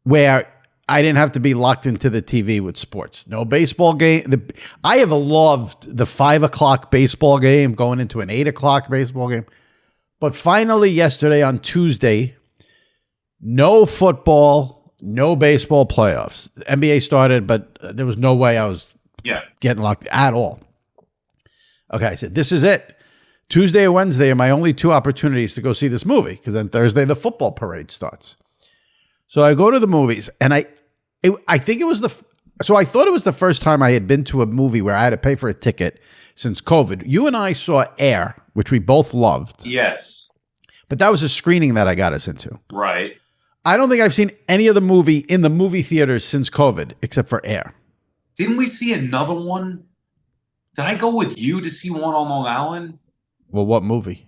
where I didn't have to be locked into the TV with sports. No baseball game. I have loved the 5 o'clock baseball game going into an 8 o'clock baseball game. But finally yesterday on Tuesday, no football, no baseball playoffs. The NBA started, but there was no way I was getting locked at all. Okay, I said, this is it. Tuesday or Wednesday are my only two opportunities to go see this movie because then Thursday the football parade starts. So I go to the movies and I think it was so I thought it was the first time I had been to a movie where I had to pay for a ticket since COVID. You and I saw Air, which we both loved. Yes. But that was a screening that I got us into. Right. I don't think I've seen any other movie in the movie theaters since COVID except for Air. Didn't we see another one? Did I go with you to see one on Long Island? Well, what movie?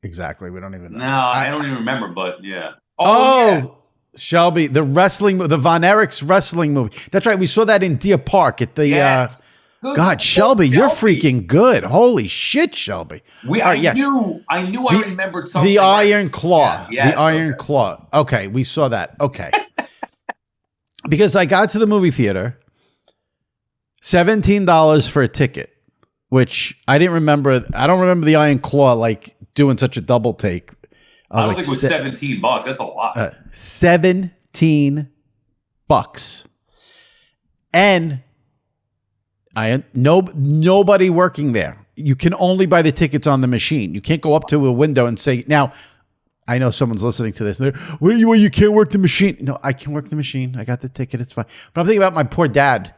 Exactly. We don't even know. No, I don't even remember, but yeah. Oh, Shelby, the Von Erich's wrestling movie. That's right. We saw that in Deer Park at the, God, Shelby, you're freaking good. Holy shit, Shelby. I knew I remembered something. The Iron Claw. Yeah, the Iron Claw. Okay, we saw that. Okay. Because I got to the movie theater, $17 for a ticket, which I didn't remember. I don't remember the Iron Claw like doing such a double take. I don't think it was $17. That's a lot. $17. And nobody working there. You can only buy the tickets on the machine. You can't go up to a window and say, now, I know someone's listening to this. Well, you can't work the machine. No, I can work the machine. I got the ticket. It's fine. But I'm thinking about my poor dad,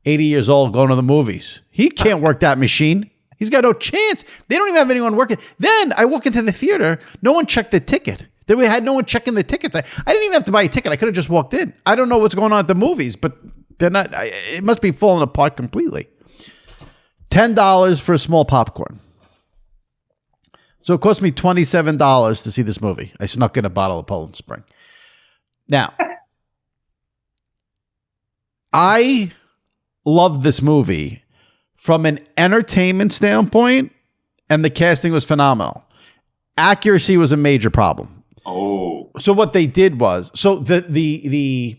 80 years old, going to the movies. He can't work that machine. He's got no chance. They don't even have anyone working. Then I walk into the theater. No one checked the ticket. Then we had no one checking the tickets. I didn't even have to buy a ticket. I could have just walked in. I don't know what's going on at the movies, but they're not. It must be falling apart completely. $10 for a small popcorn. So it cost me $27 to see this movie. I snuck in a bottle of Poland Spring. Now, I love this movie from an entertainment standpoint, and the casting was phenomenal. accuracy was a major problem. Oh. So what they did was, so what's the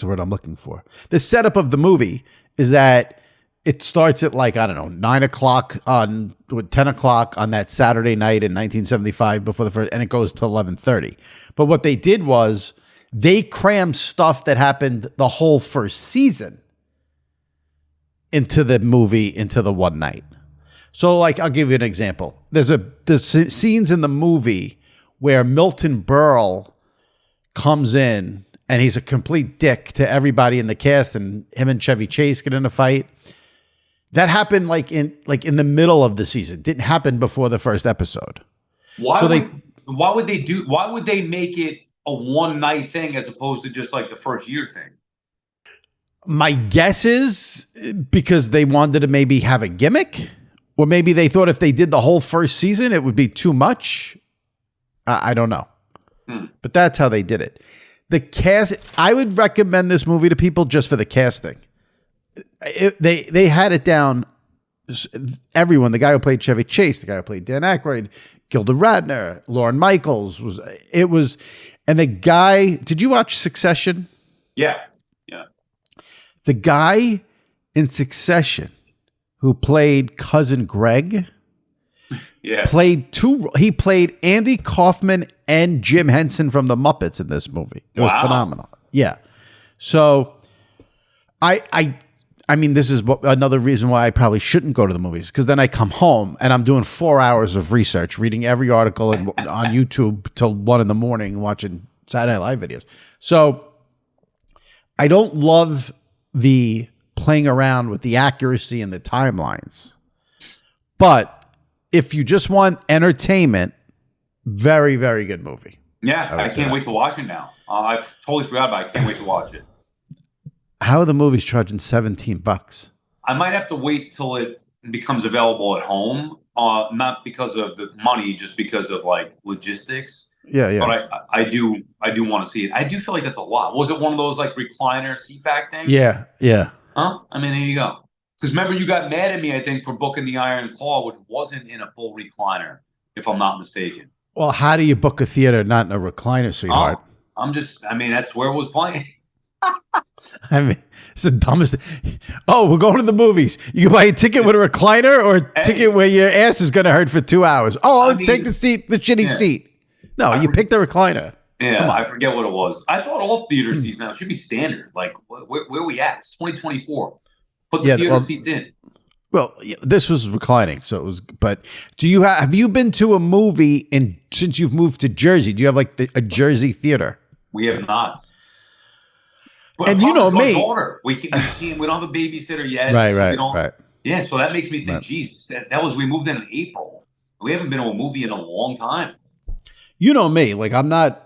word I'm looking for? The setup of the movie is that it starts at like, I don't know, 9 o'clock on 10 o'clock on that Saturday night in 1975 before the first, and it goes to 11:30. But what they did was they crammed stuff that happened the whole first season into the movie, into the one night. So like, I'll give you an example. There's scenes in the movie where Milton Berle comes in and he's a complete dick to everybody in the cast, and him and Chevy Chase get in a fight. That happened like in the middle of the season. Didn't happen before the first episode. Why would they make it a one night thing as opposed to just like the first year thing? My guess is because they wanted to maybe have a gimmick, or maybe they thought if they did the whole first season, it would be too much. I don't know. But that's how they did it. The cast, I would recommend this movie to people just for the casting. They had it down. Everyone, the guy who played Chevy Chase, the guy who played Dan Aykroyd, Gilda Radner, Lorne Michaels and the guy, did you watch Succession? Yeah. The guy in Succession who played Cousin Greg, he played Andy Kaufman and Jim Henson from the Muppets in this movie. It was phenomenal. Yeah. So I mean, this is another reason why I probably shouldn't go to the movies, because then I come home and I'm doing 4 hours of research, reading every article on YouTube till 1 a.m, watching Saturday Night Live videos. So I don't love the playing around with the accuracy and the timelines. But if you just want entertainment, very, very good movie. Yeah, I can't wait to watch it now. I totally forgot about it. I can't wait to watch it. How are the movies charging $17? I might have to wait till it becomes available at home. Not because of the money, just because of like logistics. Yeah. But I do want to see it. I do feel like that's a lot. Was it one of those like recliner seat back things? Yeah. Huh? I mean, there you go. Because remember, you got mad at me, I think, for booking the Iron Claw, which wasn't in a full recliner, if I'm not mistaken. Well, how do you book a theater not in a recliner, sweetheart? That's where it was playing. I mean, it's the dumbest. Oh, we're going to the movies. You can buy a ticket with a recliner or a ticket where your ass is going to hurt for 2 hours. Oh, take the shitty seat. No, you pick the recliner. Yeah, I forget what it was. I thought all theater seats now should be standard. Like, where are we at? It's 2024. Put the theater seats in. Well, this was reclining, so it was. But have you been to a movie since you've moved to Jersey? Do you have like a Jersey theater? We have not. But and you know me, we don't have a babysitter yet. Right. Yeah, so that makes me think, geez, we moved in April. We haven't been to a movie in a long time. You know me, like I'm not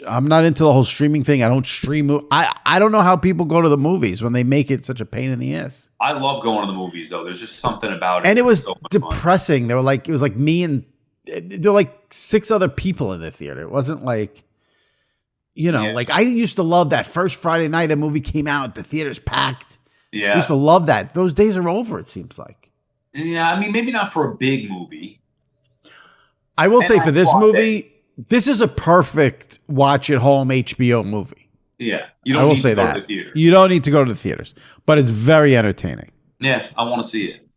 into the whole streaming thing. I don't stream. I don't know how people go to the movies when they make it such a pain in the ass. I love going to the movies though. There's just something about it. And it was so depressing. It was like me and there were like 6 other people in the theater. It wasn't like, like I used to love that first Friday night a movie came out, the theater's packed. Yeah. I used to love that. Those days are over, it seems like. Yeah, I mean, maybe not for a big movie. I will say for this movie, this is a perfect watch at home HBO movie. Yeah. You don't need to go to the theater. You don't need to go to the theaters, but it's very entertaining. Yeah, I want to see it.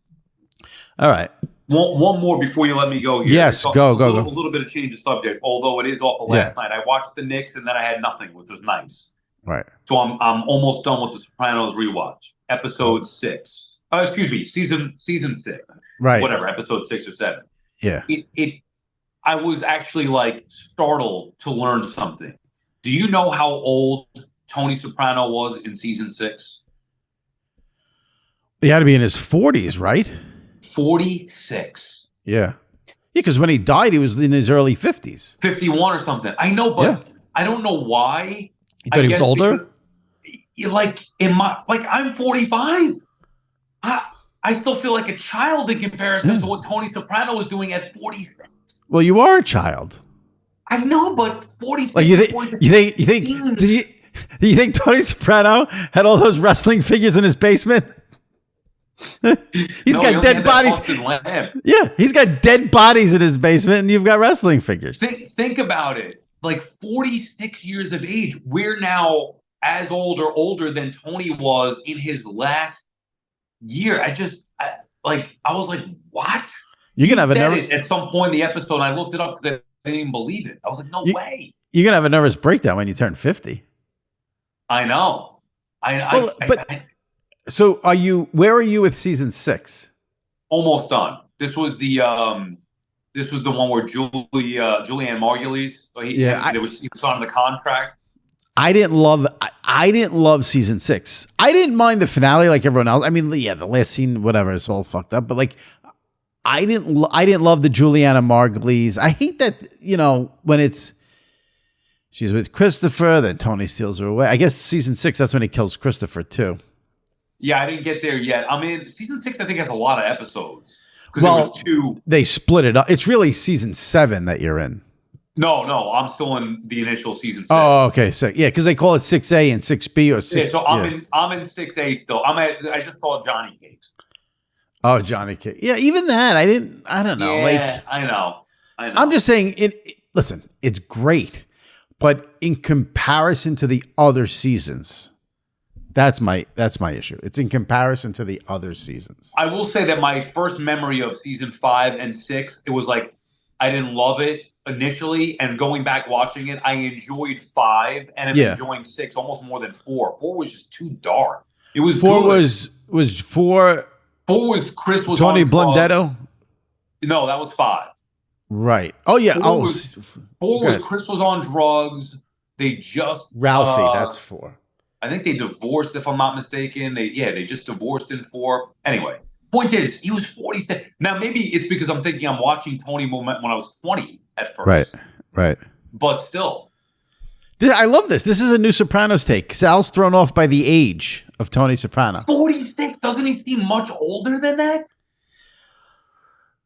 All right. One more before you let me go here. Yes, go. A little bit of change of subject, although it is off of last night. I watched the Knicks and then I had nothing, which was nice. Right. So I'm almost done with the Sopranos rewatch. Episode 6. Season 6. Right. Whatever, episode 6 or 7. Yeah. I was actually like startled to learn something. Do you know how old Tony Soprano was in season 6? He had to be in his 40s, right? 46. Yeah. Yeah, because when he died, he was in his early 50s. 51 or something. I know, but I don't know why. You thought he was older? I'm 45. I still feel like a child in comparison to what Tony Soprano was doing at 40. Well, you are a child. I know, but 40. Like you think Tony Soprano had all those wrestling figures in his basement? He's got dead bodies. Yeah, he's got dead bodies in his basement, and you've got wrestling figures. Think about it. Like 46 years of age. We're now as old or older than Tony was in his last year. I was like, what? You're gonna have a nervous at some point in the episode. And I looked it up because I didn't even believe it. I was like, no way. You're gonna have a nervous breakdown when you turn 50. I know. So where are you with season 6? Almost done. This was the one where Julianne Margulies. He was on the contract. I didn't love season 6. I didn't mind the finale like everyone else. I mean, yeah, the last scene, whatever, it's all fucked up. But like, I didn't love the Juliana Margulies. I hate that, when she's with Christopher, then Tony steals her away. I guess season 6, that's when he kills Christopher too. Yeah, I didn't get there yet. I mean, season 6, I think, has a lot of episodes. Well, they split it up. It's really season 7 that you're in. No, I'm still in the initial season 6. Oh, okay. So yeah, because they call it 6A and 6B or 6. Yeah, so I'm in 6A still. I just saw Johnny Cakes. Oh, Johnny Cakes. Yeah, even that I don't know. Yeah, I know. I'm just saying listen, it's great, but in comparison to the other seasons, that's my issue. It's in comparison to the other seasons. I will say that my first memory of season 5 and 6, it was like I didn't love it initially, and going back watching it, I enjoyed 5 and I'm enjoying 6 almost more than 4. 4 was just too dark. It was 4 good. was 4. 4 was Chris was Tony on Blundetto. No, that was 5. Right. Oh yeah. 4 was Chris was on drugs. They just Ralphie. That's 4. I think they divorced, if I'm not mistaken. They just divorced in 4. Anyway, point is, he was 46. Now maybe it's because I'm thinking I'm watching Tony when I was 20 at first. Right. But still. I love this. This is a new Sopranos take. Sal's thrown off by the age of Tony Soprano. 46? Doesn't he seem much older than that?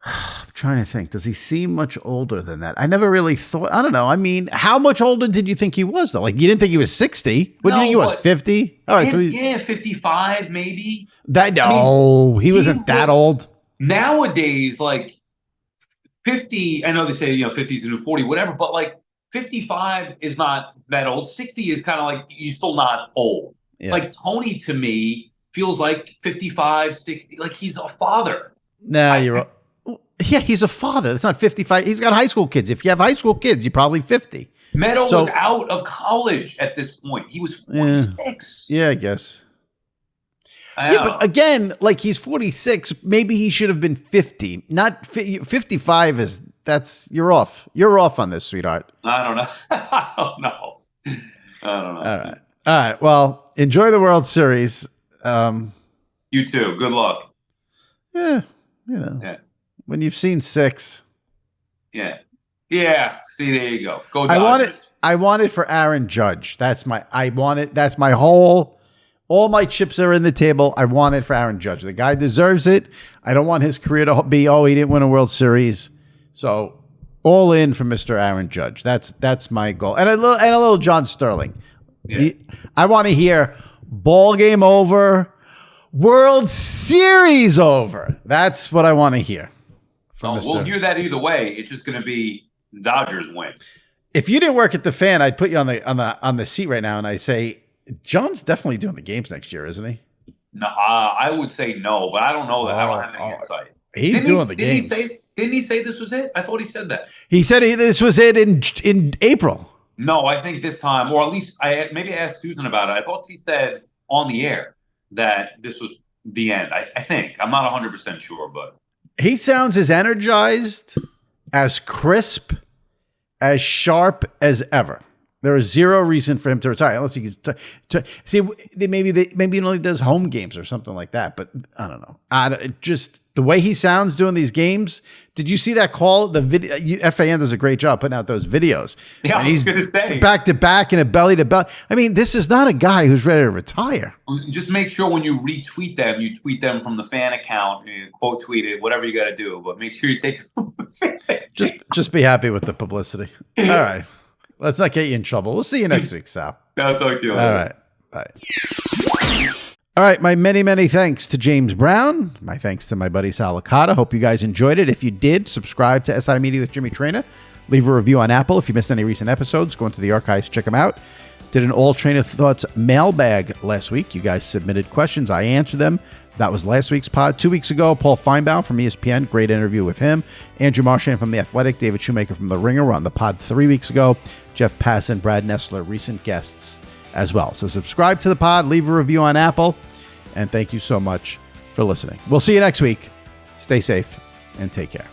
I'm trying to think. Does he seem much older than that? I never really thought. I don't know. I mean, how much older did you think he was, though? Like, you didn't think he was 60? What do you think he was, 50? All right. Yeah, 55 maybe. He wasn't that old. Nowadays, like, 50, I know they say, 50 is the new 40, whatever, but like 55 is not that old. 60 is kind of like, you're still not old. Yeah. Like Tony to me feels like 55, 60, like he's a father. Nah, you're yeah, he's a father. It's not 55. He's got high school kids. If you have high school kids, you're probably 50. Meadow was out of college at this point. He was 46. Yeah, I guess. But again, like he's 46. Maybe he should have been 50. Not 55 you're off. You're off on this, sweetheart. I don't know. I don't know. All right. Well, enjoy the World Series. You too. Good luck. Yeah. Yeah. When you've seen 6. Yeah. Yeah. See, there you go. Go Dodgers. I want it for Aaron Judge. That's my all my chips are in the table. I want it for Aaron Judge. The guy deserves it. I don't want his career to be, he didn't win a World Series. So all in for Mr. Aaron Judge. That's my goal. And a little John Sterling. Yeah. I want to hear ball game over, World Series over. That's what I want to hear. We'll hear that either way. It's just going to be Dodgers win. If you didn't work at the Fan, I'd put you on the seat right now, and I say John's definitely doing the games next year, isn't he? No, I would say no, but I don't know that. I don't have any insight. He's doing the games. Didn't he say this was it? I thought he said that. He said this was it in April. No, I think this time, or at least I asked Susan about it. I thought he said on the air that this was the end. I think. I'm not 100% sure, but he sounds as energized, as crisp, as sharp as ever. There is zero reason for him to retire unless he gets see. Maybe he only does home games or something like that. But I don't know. Just the way he sounds doing these games. Did you see that call? The video. FAN does a great job putting out those videos. Yeah, and he's back to back and a belly to belly. I mean, this is not a guy who's ready to retire. Just make sure when you retweet them, you tweet them from the Fan account, quote tweet it, whatever you got to do. But make sure you take just be happy with the publicity. All right. Let's not get you in trouble. We'll see you next week, Sal. I'll talk to you later. All right. Bye. All right, my many, many thanks to James Brown. My thanks to my buddy Sal Licata. Hope you guys enjoyed it. If you did, subscribe to SI Media with Jimmy Traina. Leave a review on Apple. If you missed any recent episodes, go into the archives, check them out. Did an all Traina Thoughts mailbag last week. You guys submitted questions. I answered them. That was last week's pod. 2 weeks ago, Paul Feinbaum from ESPN. Great interview with him. Andrew Marchand from The Athletic. David Shoemaker from The Ringer were on the pod 3 weeks ago. Jeff Passan, Brad Nessler, recent guests as well. So subscribe to the pod, leave a review on Apple, and thank you so much for listening. We'll see you next week. Stay safe and take care.